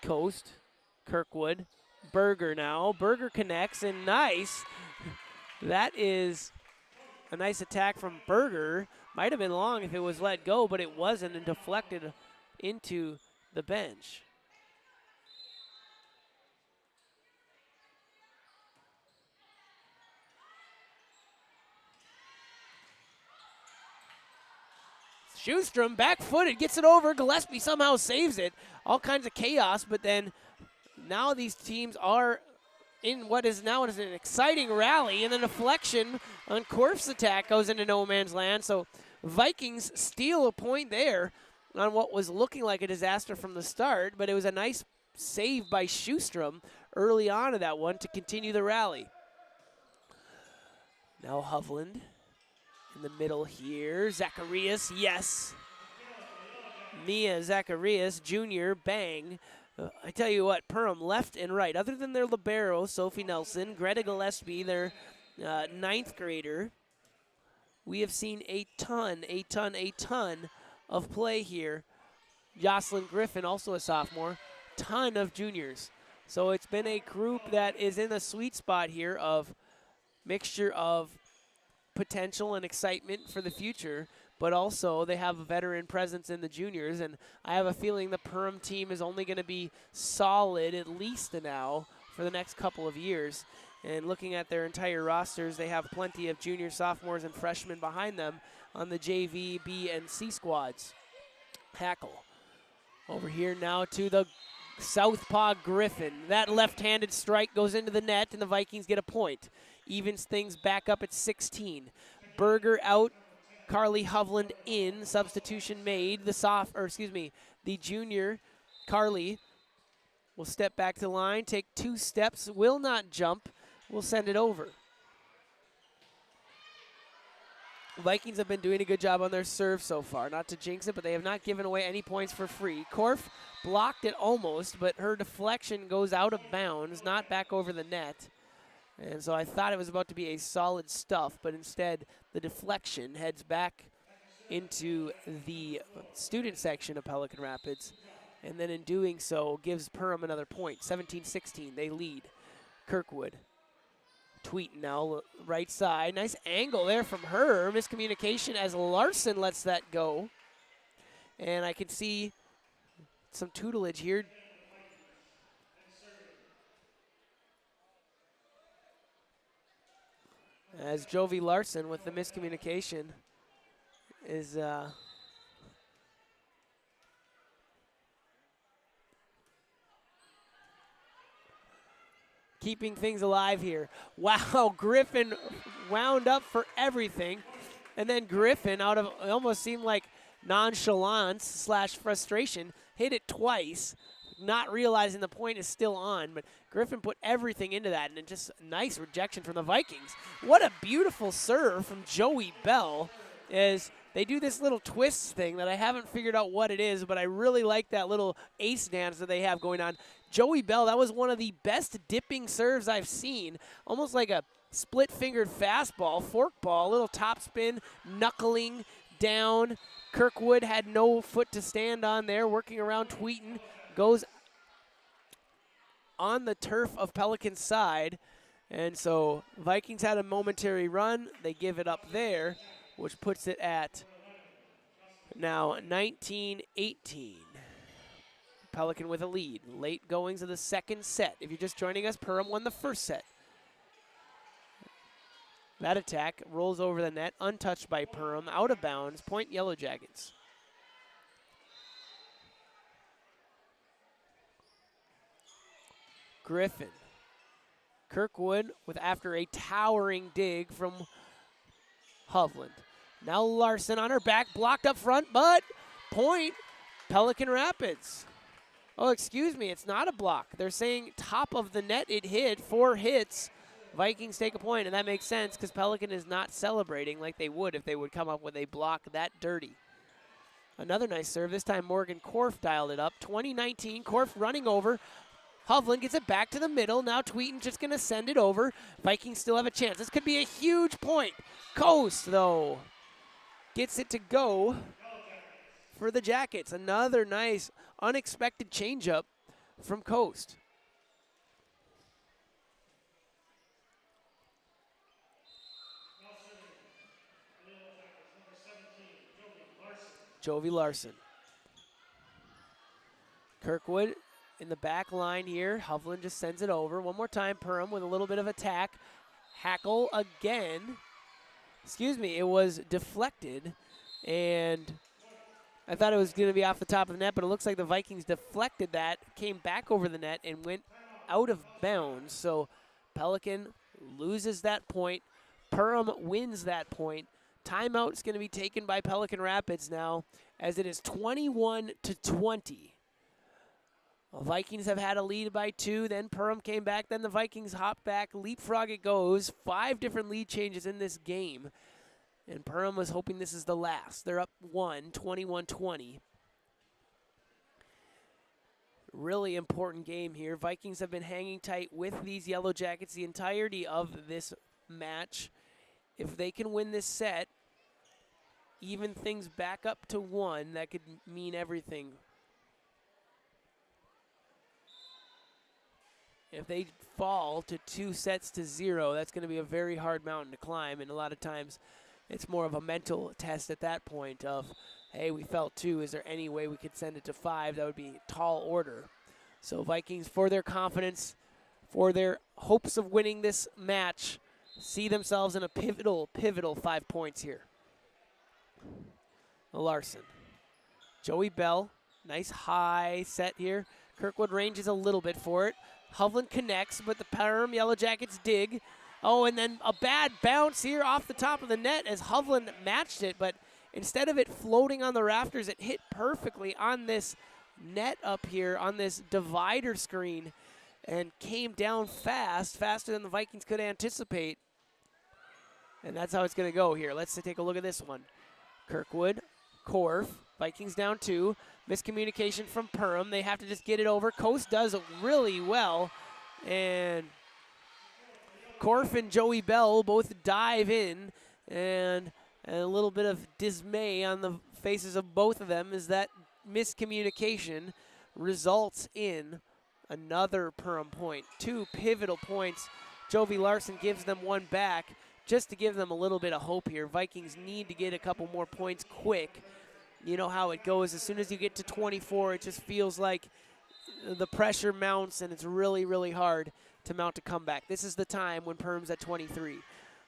Coast, Kirkwood, Berger now. Berger connects, and nice. That is a nice attack from Berger. Might have been long if it was let go, but it wasn't, and deflected into the bench. Schustrom, back-footed, gets it over. Gillespie somehow saves it. All kinds of chaos, but then now these teams are in what is now an exciting rally, and the deflection on Korf's attack goes into no man's land. So Vikings steal a point there on what was looking like a disaster from the start, but it was a nice save by Schustrom early on in that one to continue the rally. Now Hovland. In the middle here, Zacharias, yes. Mia Zacharias, Jr., bang. I tell you what, Perham left and right. Other than their libero, Sophie Nelson, Greta Gillespie, their ninth grader. We have seen a ton of play here. Jocelyn Griffin, also a sophomore, ton of juniors. So it's been a group that is in a sweet spot here of mixture of potential and excitement for the future, but also they have a veteran presence in the juniors, and I have a feeling the Perham team is only going to be solid at least now for the next couple of years. And looking at their entire rosters, they have plenty of juniors, sophomores, and freshmen behind them on the JV, B, and C squads. Hackle over here now to the southpaw Griffin. That left-handed strike goes into the net, and the Vikings get a point. Evens things back up at 16. Berger out, Carly Hovland in. Substitution made. The junior Carly will step back to the line, take 2 steps, will not jump, will send it over. Vikings have been doing a good job on their serve so far. Not to jinx it, but they have not given away any points for free. Korf blocked it almost, but her deflection goes out of bounds, not back over the net. And so I thought it was about to be a solid stuff, but instead the deflection heads back into the student section of Pelican Rapids, and then in doing so gives Perham another point. 17-16, they lead. Kirkwood. Tweeting now, right side. Nice angle there from her. Miscommunication as Larson lets that go. And I can see some tutelage here. As Jovi Larson with the miscommunication is keeping things alive here. Wow, Griffin wound up for everything. And then Griffin, out of, it almost seemed like nonchalance / frustration, hit it twice, not realizing the point is still on. But Griffin put everything into that, and then just a nice rejection from the Vikings. What a beautiful serve from Joey Bell as they do this little twist thing that I haven't figured out what it is, but I really like that little ace dance that they have going on. Joey Bell, that was one of the best dipping serves I've seen. Almost like a split-fingered fastball, forkball, little topspin, knuckling down. Kirkwood had no foot to stand on there, working around Tweeton. Goes on the turf of Pelican's side. And so Vikings had a momentary run. They give it up there, which puts it at now 19-18. Pelican with a lead. Late goings of the second set. If you're just joining us, Perham won the first set. That attack rolls over the net, untouched by Perham, out of bounds, point Yellow Jackets. Griffin. Kirkwood with after a towering dig from Hovland. Now Larson on her back, blocked up front, but point Pelican Rapids. Oh, excuse me, it's not a block. They're saying top of the net it hit, 4 hits. Vikings take a point, and that makes sense because Pelican is not celebrating like they would if they would come up with a block that dirty. Another nice serve. This time Morgan Korf dialed it up. 2019, Korf running over. Hovland gets it back to the middle. Now Tweeton just going to send it over. Vikings still have a chance. This could be a huge point. Coast, though, gets it to go for the Jackets. Another nice, unexpected changeup from Coast. Jovi Larson. Kirkwood in the back line here. Hovland just sends it over. One more time, Perham with a little bit of attack. Hackle again. Excuse me, it was deflected. And I thought it was going to be off the top of the net, but it looks like the Vikings deflected that, came back over the net, and went out of bounds. So Pelican loses that point. Perham wins that point. Timeout is going to be taken by Pelican Rapids now, as it is 21-20. The Vikings have had a lead by 2, then Perham came back, then the Vikings hop back, leapfrog it goes. 5 different lead changes in this game, and Perham was hoping this is the last. They're up 1, 21-20. Really important game here. Vikings have been hanging tight with these Yellow Jackets the entirety of this match. If they can win this set, even things back up to 1, that could mean everything. If they fall to 2-0, that's going to be a very hard mountain to climb, and a lot of times it's more of a mental test at that point of, hey, we fell 2. Is there any way we could send it to 5? That would be a tall order. So Vikings, for their confidence, for their hopes of winning this match, see themselves in a pivotal 5 points here. Larson. Joey Bell, nice high set here. Kirkwood ranges a little bit for it. Hovland connects, but the Perham Yellow Jackets dig. Oh, and then a bad bounce here off the top of the net as Hovland matched it, but instead of it floating on the rafters, it hit perfectly on this net up here, on this divider screen, and came down fast, faster than the Vikings could anticipate. And that's how it's going to go here. Let's take a look at this one. Kirkwood, Korf, Vikings down 2. Miscommunication from Perham. They have to just get it over. Coast does it really well. And Korf and Joey Bell both dive in. And a little bit of dismay on the faces of both of them as that miscommunication results in another Perham point. 2 pivotal points. Jovi Larson gives them 1 back just to give them a little bit of hope here. Vikings need to get a couple more points quick. You know how it goes. As soon as you get to 24, it just feels like the pressure mounts, and it's really, really hard to mount a comeback. This is the time when Perham's at 23.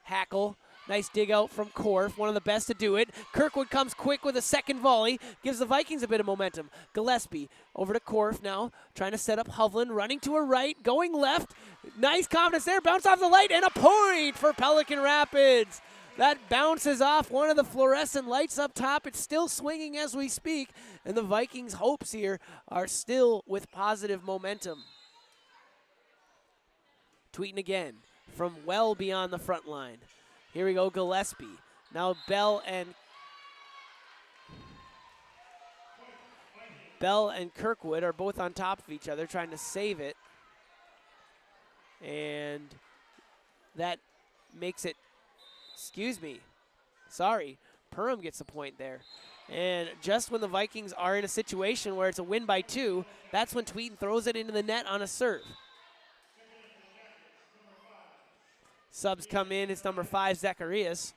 Hackle, nice dig out from Korf, one of the best to do it. Kirkwood comes quick with a second volley, gives the Vikings a bit of momentum. Gillespie over to Korf now, trying to set up Hovland, running to her right, going left. Nice confidence there, bounce off the light, and a point for Pelican Rapids. That bounces off one of the fluorescent lights up top. It's still swinging as we speak, and the Vikings' hopes here are still with positive momentum. Tweeting again from well beyond the front line. Here we go, Gillespie. Now Bell and Kirkwood are both on top of each other trying to save it. And that makes it, Perham gets a point there. And just when the Vikings are in a situation where it's a win by 2, that's when Tweeten throws it into the net on a serve. Subs come in, it's number 5, Zacharias.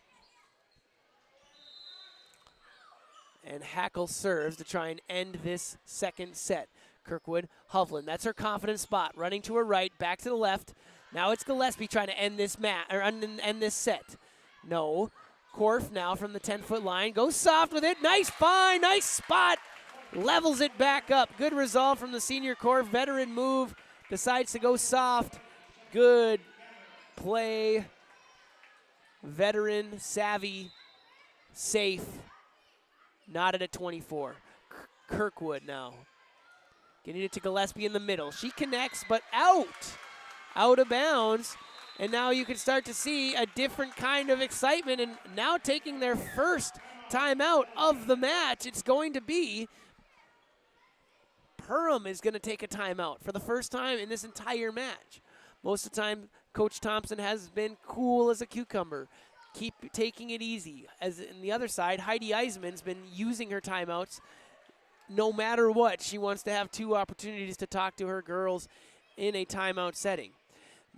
And Hackle serves to try and end this second set. Kirkwood, Hovland, that's her confident spot. Running to her right, back to the left. Now it's Gillespie trying to end this end this set. No. Korf now from the 10-foot line. Goes soft with it. Nice find, nice spot. Levels it back up. Good resolve from the senior Korf. Veteran move. Decides to go soft. Good play. Veteran, savvy, safe. Knotted at 24. Kirkwood now. Getting it to Gillespie in the middle. She connects, but out of bounds. And now you can start to see a different kind of excitement, and now taking their first timeout of the match, it's going to be Perham is going to take a timeout for the first time in this entire match. Most of the time, Coach Thompson has been cool as a cucumber. Keep taking it easy. As on the other side, Heidi Eisman's been using her timeouts no matter what. She wants to have 2 opportunities to talk to her girls in a timeout setting.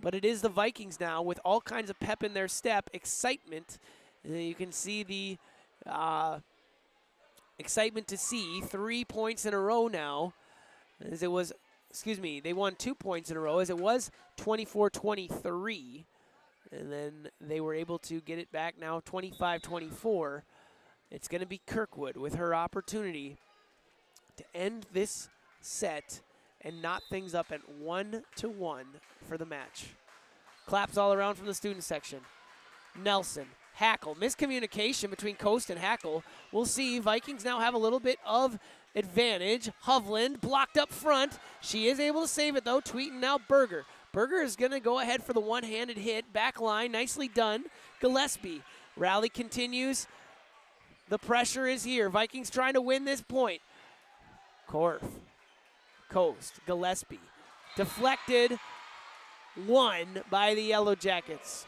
But it is the Vikings now with all kinds of pep in their step, excitement. You can see the excitement to see 3 points in a row now. As it was, they won 2 points in a row as it was 24-23. And then they were able to get it back now 25-24. It's going to be Kirkwood with her opportunity to end this set and knot things up at 1-1 for the match. Claps all around from the student section. Nelson, Hackle, miscommunication between Coast and Hackle. We'll see. Vikings now have a little bit of advantage. Hovland blocked up front. She is able to save it though. Tweeten now Berger. Berger is going to go ahead for the one-handed hit. Back line, nicely done. Gillespie. Rally continues. The pressure is here. Vikings trying to win this point. Korf. Coast, Gillespie. Deflected, won by the Yellow Jackets.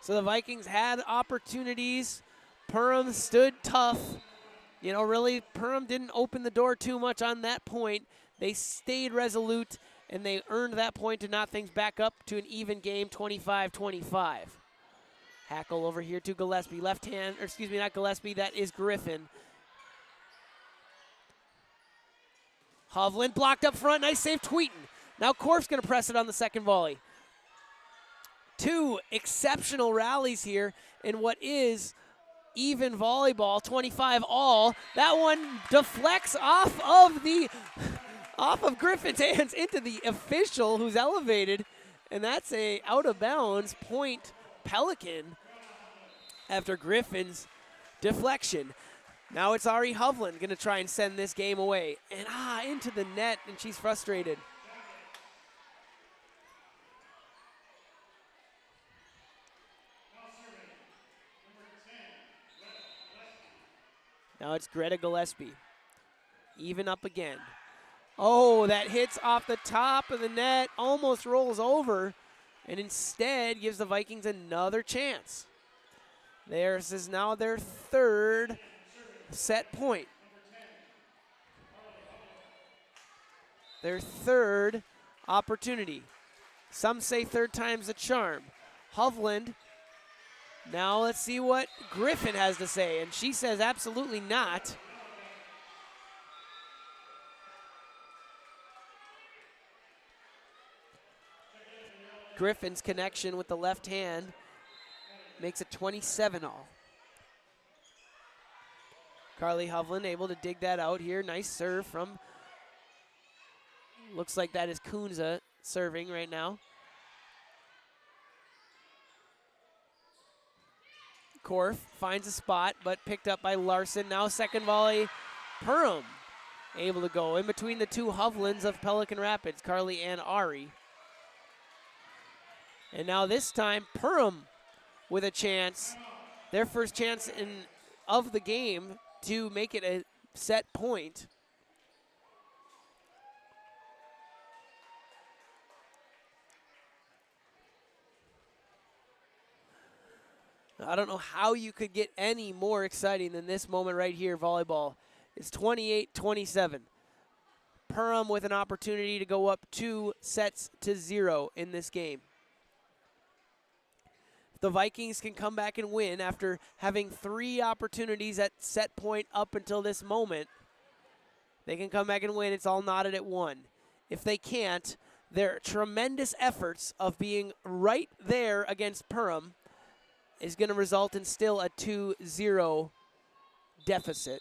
So the Vikings had opportunities. Perham stood tough. You know, really, Perham didn't open the door too much on that point. They stayed resolute, and they earned that point to knock things back up to an even game, 25-25. Hackle over here to Gillespie. Left hand, or excuse me, not Gillespie, that is Griffin. Hovland blocked up front. Nice save, Tweeten. Now Korf's going to press it on the second volley. Two exceptional rallies here in what is even volleyball, 25 all. That one deflects off of Griffin's hands into the official, who's elevated, and that's a out of bounds point Pelican after Griffin's deflection. Now it's Ari Hovland going to try and send this game away, and into the net, and she's frustrated. Now it's Greta Gillespie. Even up again. Oh, that hits off the top of the net, almost rolls over, and instead gives the Vikings another chance. Theirs is now their third set point. Their third opportunity. Some say third time's the charm. Hovland. Now let's see what Griffin has to say, and she says absolutely not. Griffin's connection with the left hand makes it 27 all. Carly Hovland able to dig that out here. Nice serve from, looks like that is Kunza serving right now. Korf finds a spot, but picked up by Larson. Now second volley, Perham able to go in between the two Hovlands of Pelican Rapids, Carly and Ari. And now this time, Perham with a chance, their first chance of the game to make it a set point. I don't know how you could get any more exciting than this moment right here, volleyball. It's 28-27. Perham with an opportunity to go up 2-0 in this game. If the Vikings can come back and win after having 3 opportunities at set point up until this moment, they can come back and win. It's all knotted at 1. If they can't, their tremendous efforts of being right there against Perham is going to result in still a 2-0 deficit.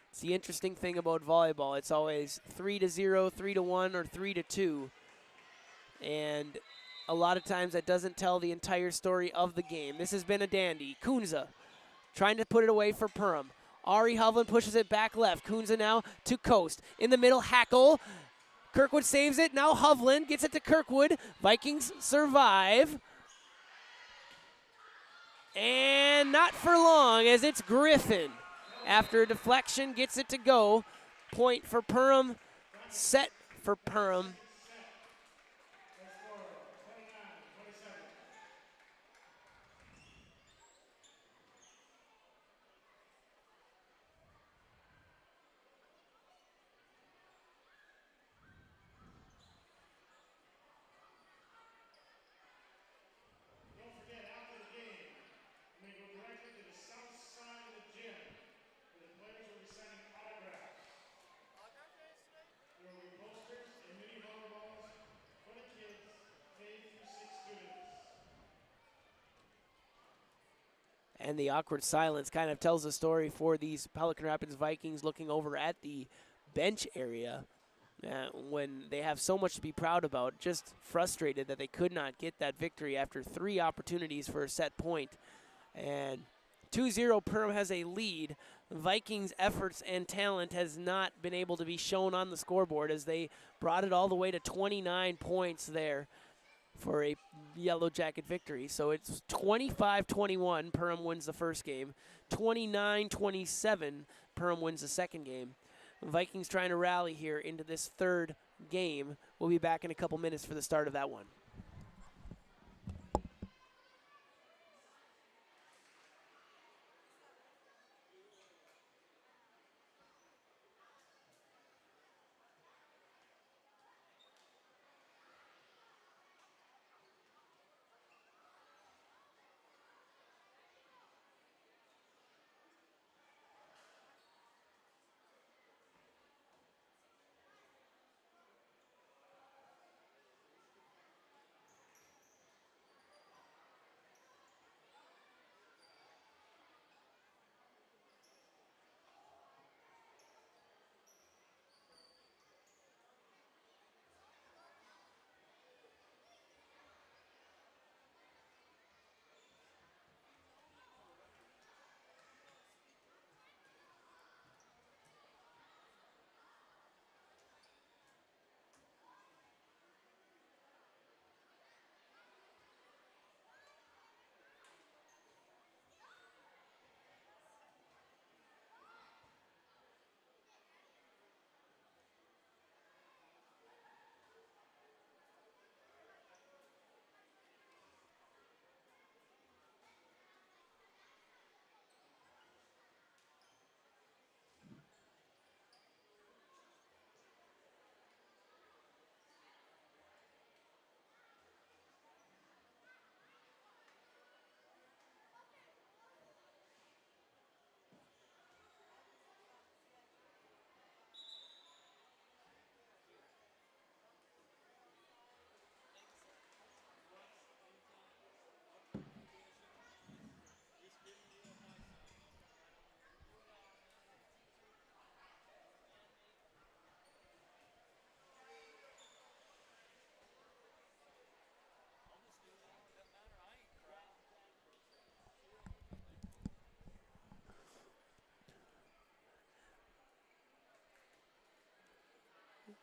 It's the interesting thing about volleyball. It's always 3-0, 3-1, or 3-2. And a lot of times that doesn't tell the entire story of the game. This has been a dandy. Kunza trying to put it away for Perham. Ari Hovland pushes it back left. Kunza now to Coast. In the middle, Hackle. Kirkwood saves it. Now Hovland gets it to Kirkwood. Vikings survive. And not for long, as it's Griffin. After a deflection, gets it to go. Point for Perham. Set for Perham. And the awkward silence kind of tells the story for these Pelican Rapids Vikings looking over at the bench area when they have so much to be proud about, just frustrated that they could not get that victory after 3 opportunities for a set point. And 2-0, Perham has a lead. Vikings' efforts and talent has not been able to be shown on the scoreboard as they brought it all the way to 29 points there for a Yellow Jacket victory. So it's 25-21, Perham wins the first game. 29-27, Perham wins the second game. Vikings trying to rally here into this third game. We'll be back in a couple minutes for the start of that one.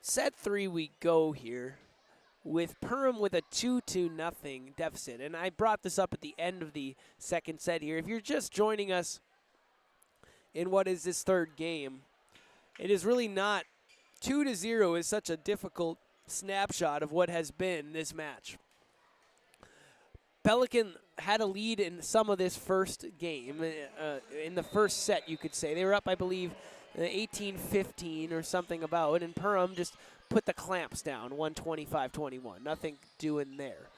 Set 3 we go here with Perham with a 2-0 deficit. And I brought this up at the end of the second set here. If you're just joining us in what is this third game, it is really not. 2-0 is such a difficult snapshot of what has been this match. Pelican had a lead in some of this first game, in the first set, you could say. They were up, I believe, 18-15 or something about, and Perham just put the clamps down, 125-21. Nothing doing there.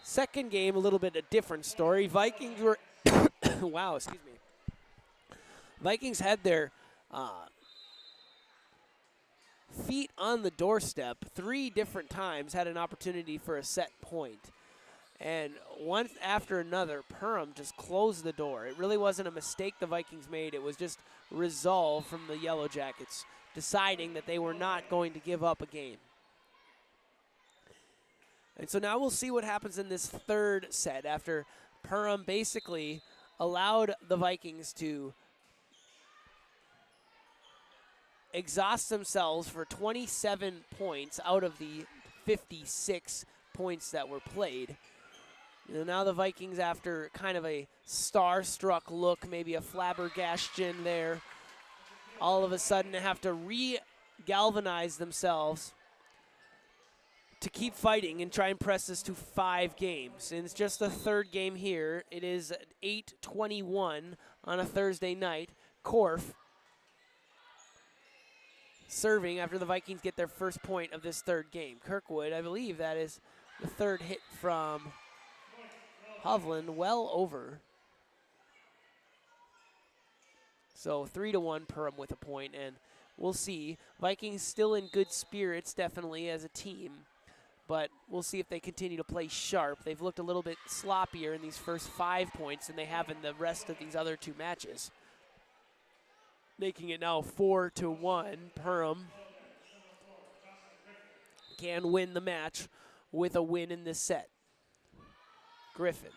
Second game, a little bit a different story. Vikings were, wow, excuse me. Vikings had their feet on the doorstep 3 different times, had an opportunity for a set point. And one after another, Perham just closed the door. It really wasn't a mistake the Vikings made. It was just resolve from the Yellow Jackets, deciding that they were not going to give up a game. And so now we'll see what happens in this third set after Perham basically allowed the Vikings to exhaust themselves for 27 points out of the 56 points that were played. And now the Vikings, after kind of a star-struck look, maybe a flabbergastion there, all of a sudden have to re-galvanize themselves to keep fighting and try and press this to 5 games. And it's just the third game here. It is 8:21 on a Thursday night. Korf serving after the Vikings get their first point of this third game. Kirkwood, I believe that is the third hit from Hovland, well over. So 3-1 Perham with a point, and we'll see. Vikings still in good spirits, definitely, as a team, but we'll see if they continue to play sharp. They've looked a little bit sloppier in these first 5 points than they have in the rest of these other 2 matches. Making it now 4-1. Perham can win the match with a win in this set. Griffin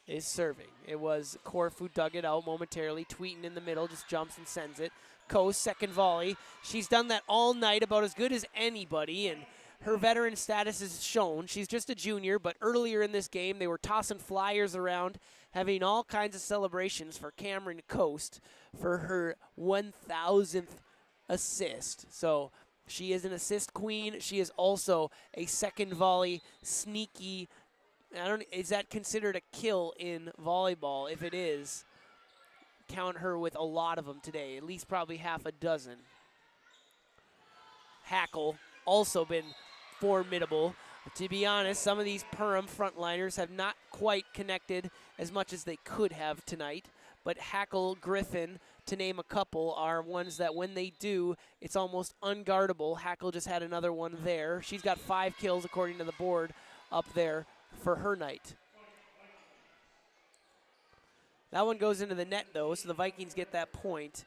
is serving. It was Korf who dug it out momentarily. Tweeten in the middle, just jumps and sends it. Coast, second volley. She's done that all night, about as good as anybody, and her veteran status is shown. She's just a junior, but earlier in this game, they were tossing flyers around, having all kinds of celebrations for Cameron Coast for her 1,000th assist. So she is an assist queen. She is also a second volley sneaky. Is that considered a kill in volleyball? If it is, count her with a lot of them today, at least probably half a dozen. Hackle also been formidable. To be honest, some of these Perham frontliners have not quite connected as much as they could have tonight, but Hackle, Griffin, to name a couple, are ones that when they do, it's almost unguardable. Hackle just had another one there. She's got 5 kills according to the board up there for her night. That one goes into the net, though, so the Vikings get that point.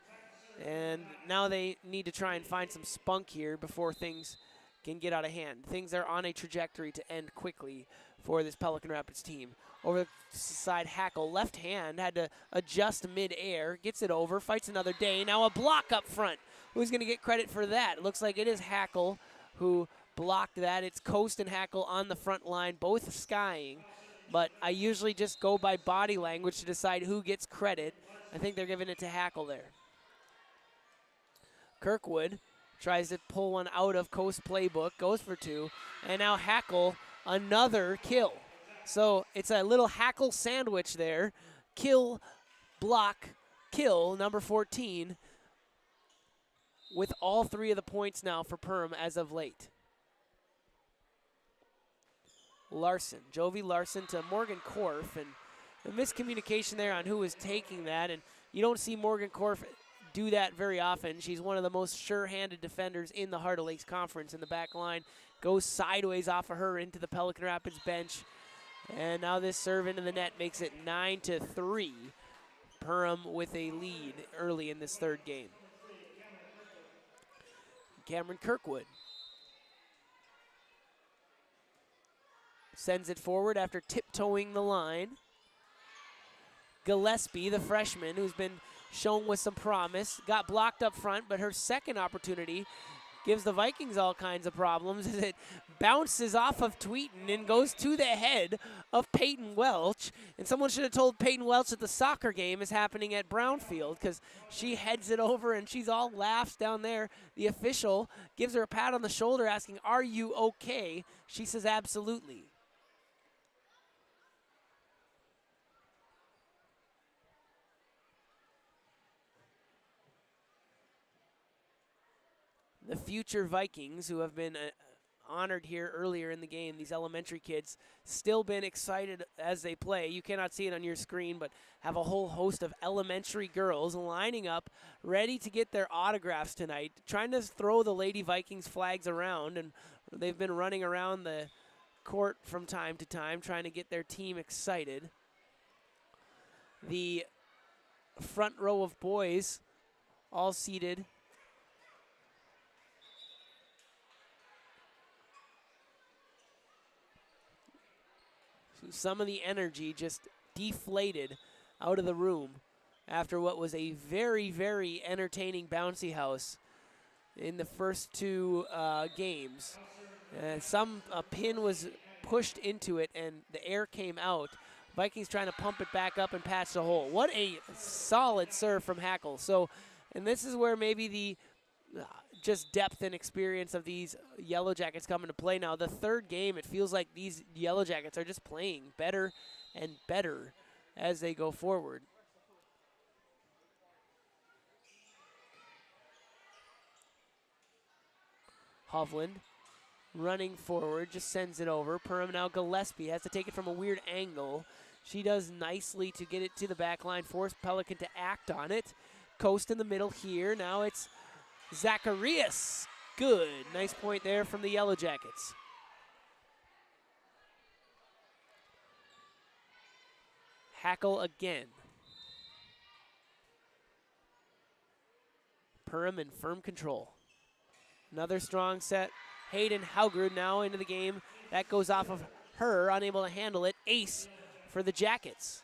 And now they need to try and find some spunk here before things can get out of hand. Things are on a trajectory to end quickly for this Pelican Rapids team. Over the side, Hackle, left hand, had to adjust mid-air, gets it over, fights another day. Now a block up front. Who's going to get credit for that? It looks like it is Hackle who blocked that. It's Coast and Hackle on the front line, both skying. But I usually just go by body language to decide who gets credit. I think they're giving it to Hackle there. Kirkwood tries to pull one out of Coast playbook, goes for 2, and now Hackle, another kill. So it's a little Hackle sandwich there. Kill, block, kill, number 14, with all 3 of the points now for Perham as of late. Larson, Jovi Larson to Morgan Korf, and a miscommunication there on who was taking that, and you don't see Morgan Korf do that very often. She's one of the most sure-handed defenders in the Heart of Lakes Conference in the back line. Goes sideways off of her into the Pelican Rapids bench, and now this serve into the net makes it 9-3. Perham with a lead early in this third game. Cameron Kirkwood sends it forward after tiptoeing the line. Gillespie, the freshman, who's been shown with some promise, got blocked up front, but her second opportunity gives the Vikings all kinds of problems as it bounces off of Tweeten and goes to the head of Peyton Welch. And someone should have told Peyton Welch that the soccer game is happening at Brownfield, because she heads it over and she's all laughs down there. The official gives her a pat on the shoulder asking, "Are you okay?" She says, "Absolutely." The future Vikings, who have been honored here earlier in the game, these elementary kids, still been excited as they play. You cannot see it on your screen, but have a whole host of elementary girls lining up, ready to get their autographs tonight, trying to throw the Lady Vikings flags around, and they've been running around the court from time to time, trying to get their team excited. The front row of boys all seated. Some of the energy just deflated out of the room after what was a very, very entertaining bouncy house in the first two games. A pin was pushed into it and the air came out. Vikings trying to pump it back up and patch the hole. What a solid serve from Hackle. So, and this is where maybe the just depth and experience of these Yellow Jackets come into play now. The third game, it feels like these Yellow Jackets are just playing better and better as they go forward. Hovland running forward, just sends it over. Perham now Gillespie has to take it from a weird angle. She does nicely to get it to the back line, force Pelican to act on it. Coast in the middle here. Now it's Zacharias. Good. Nice point there from the Yellow Jackets. Hackle again. Perham in firm control. Another strong set. Hayden Haugrud now into the game. That goes off of her, unable to handle it. Ace for the Jackets.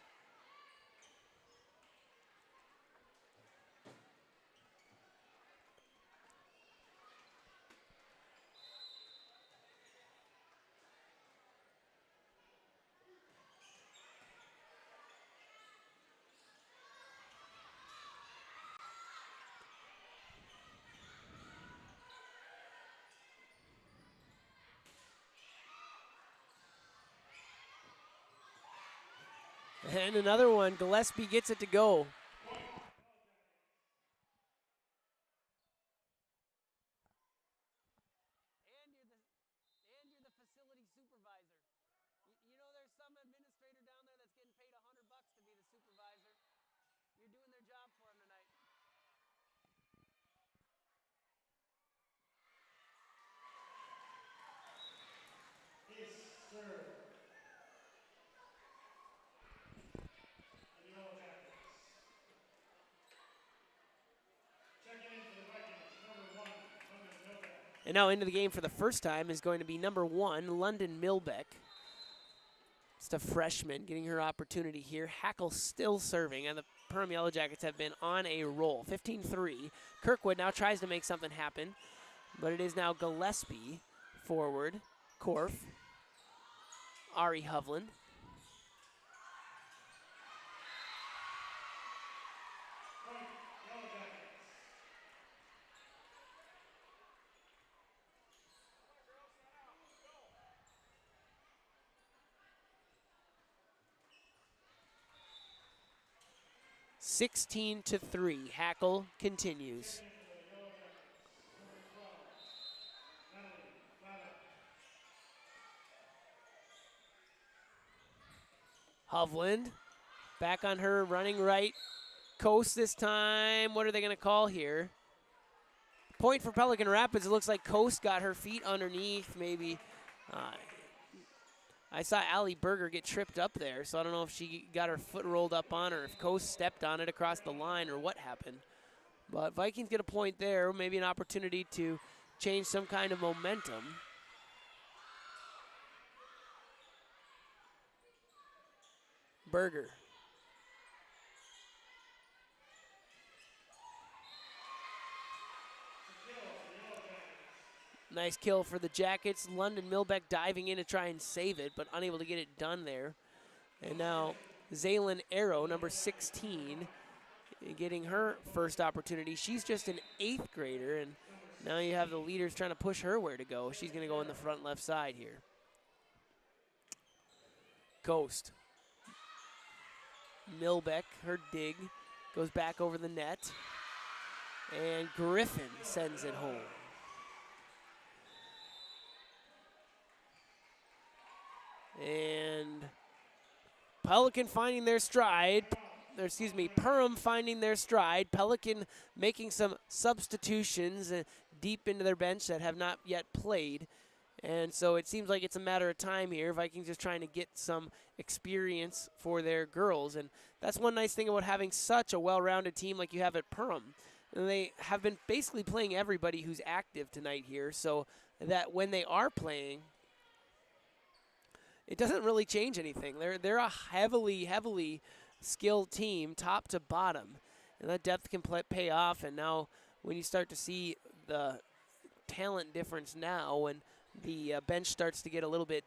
And another one, Gillespie gets it to go. And you're the facility supervisor. You know there's some administrator down there that's getting paid $100 to be the supervisor. You're doing their job for them tonight. His serve. And now into the game for the first time is going to be number 1, London Milbeck. Just a freshman getting her opportunity here. Hackle still serving, and the Perham Yellow Jackets have been on a roll. 15-3. Kirkwood now tries to make something happen, but it is now Gillespie forward. Korf. Ari Hovland. (16-3). Hackle continues. Hovland back on her, running right. Coast this time. What are they going to call here? Point for Pelican Rapids. It looks like Coast got her feet underneath, maybe. I saw Allie Berger get tripped up there, so I don't know if she got her foot rolled up on or if Coast stepped on it across the line or what happened. But Vikings get a point there, maybe an opportunity to change some kind of momentum. Berger. Nice kill for the Jackets. London Milbeck diving in to try and save it, but unable to get it done there. And now Zaylin Arrow, number 16, getting her first opportunity. She's just an 8th grader, and now you have the leaders trying to push her where to go. She's going to go in the front left side here. Coast. Milbeck, her dig, goes back over the net. And Griffin sends it home. And Pelican finding their stride. Perham finding their stride. Pelican making some substitutions deep into their bench that have not yet played. And so it seems like it's a matter of time here. Vikings just trying to get some experience for their girls. And that's one nice thing about having such a well-rounded team like you have at Perham. And they have been basically playing everybody who's active tonight here, so that when they are playing, it doesn't really change anything. They're a heavily skilled team, top to bottom, and that depth can pay off. And now, when you start to see the talent difference now, when the bench starts to get a little bit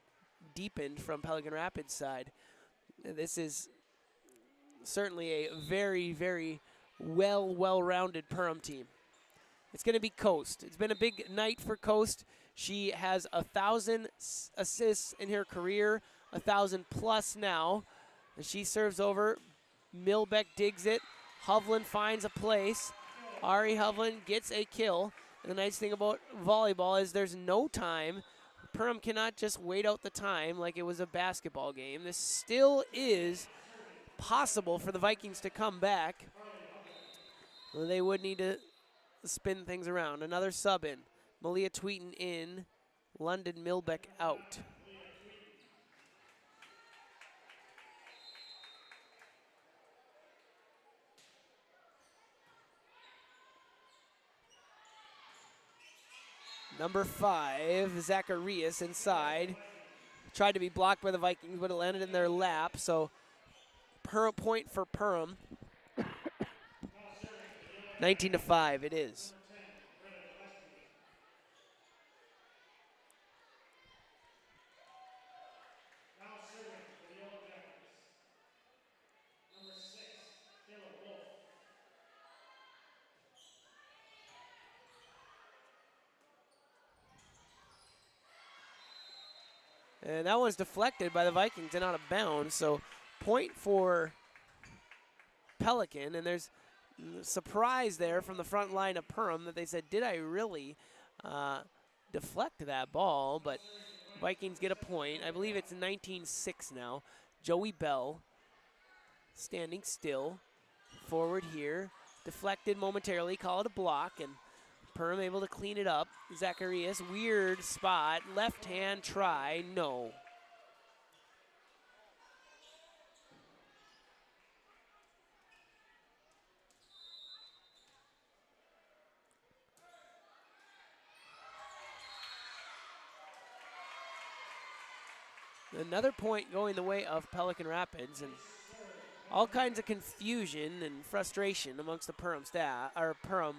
deepened from Pelican Rapids' side, this is certainly a very well-rounded Perham team. It's going to be Coast. It's been a big night for Coast. She has 1,000 assists in her career, 1,000 plus now. And she serves over. Milbeck digs it. Hovland finds a place. Ari Hovland gets a kill. And the nice thing about volleyball is there's no time. Perham cannot just wait out the time like it was a basketball game. This still is possible for the Vikings to come back. Well, they would need to spin things around. Another sub in. Malia Tweeten in. London Milbeck out. Number 5, Zacharias inside. Tried to be blocked by the Vikings, but it landed in their lap. So point for Perham. 19-5 it is. Now serving for the Yellow Jackets. Number 6, Kayla Wolf. And that one's deflected by the Vikings and out of bounds. So point for Pelican, and there's surprise there from the front line of Perham that they said, did I really deflect that ball? But Vikings get a point. I believe it's 19-6 now. Joey Bell standing still. Forward here. Deflected momentarily. Call it a block. And Perham able to clean it up. Zacharias, weird spot. Left hand try. No. Another point going the way of Pelican Rapids, and all kinds of confusion and frustration amongst the Perham staff, or Perham,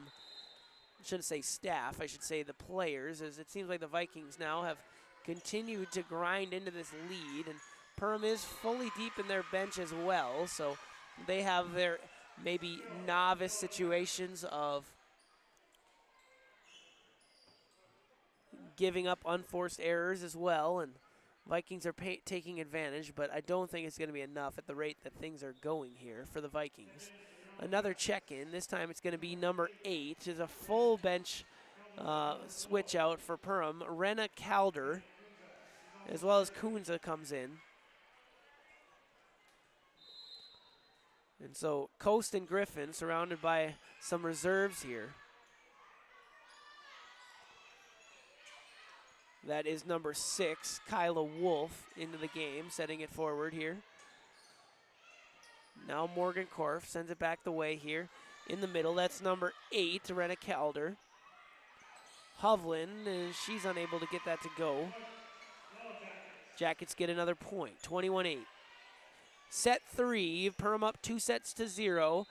I shouldn't say staff, I should say the players, as it seems like the Vikings now have continued to grind into this lead, and Perham is fully deep in their bench as well, so they have their maybe novice situations of giving up unforced errors as well, and Vikings are taking advantage, but I don't think it's going to be enough at the rate that things are going here for the Vikings. Another check-in. This time it's going to be number 8. Is a full bench switch out for Perham. Rena Calder, as well as Kunza comes in. And so Coast and Griffin surrounded by some reserves here. That is number 6, Kyla Wolf, into the game, setting it forward here. Now Morgan Korf sends it back the way here. In the middle, that's number 8, Rena Calder. Hovland, she's unable to get that to go. Jackets get another point, 21-8. Set 3, Perham up 2-0.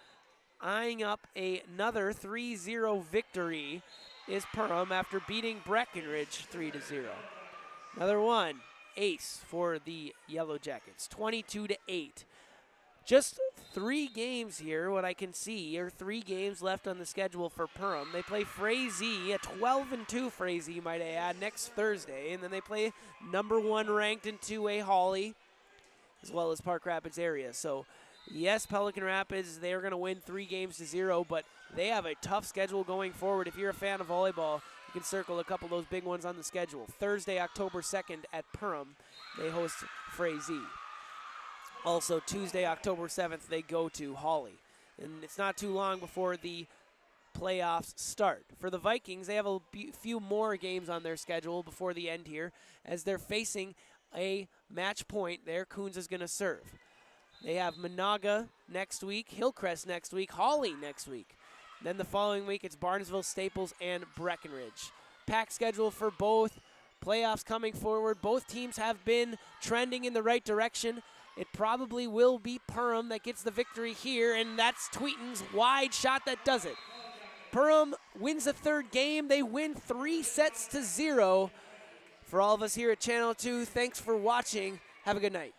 Eyeing up another 3-0 victory is Perham after beating Breckenridge 3-0. Another one, ace for the Yellow Jackets, 22-8. Just 3 games here, what I can see, are 3 games left on the schedule for Perham. They play Frazee, a 12-2 Frazee, might I add, next Thursday. And then they play number 1 ranked in 2A Hawley, as well as Park Rapids area. So, yes, Pelican Rapids, they're going to win 3 games to 0, but they have a tough schedule going forward. If you're a fan of volleyball, you can circle a couple of those big ones on the schedule. Thursday, October 2nd at Perham, they host Frazee. Also, Tuesday, October 7th, they go to Hawley. And it's not too long before the playoffs start. For the Vikings, they have a few more games on their schedule before the end here, as they're facing a match point there. Coons is going to serve. They have Monaga next week, Hillcrest next week, Hawley next week. Then the following week, it's Barnesville, Staples, and Breckenridge. Packed schedule for both. Playoffs coming forward. Both teams have been trending in the right direction. It probably will be Perham that gets the victory here, and that's Tweeton's wide shot that does it. Perham wins the 3rd game. They win 3-0. For all of us here at Channel 2, thanks for watching. Have a good night.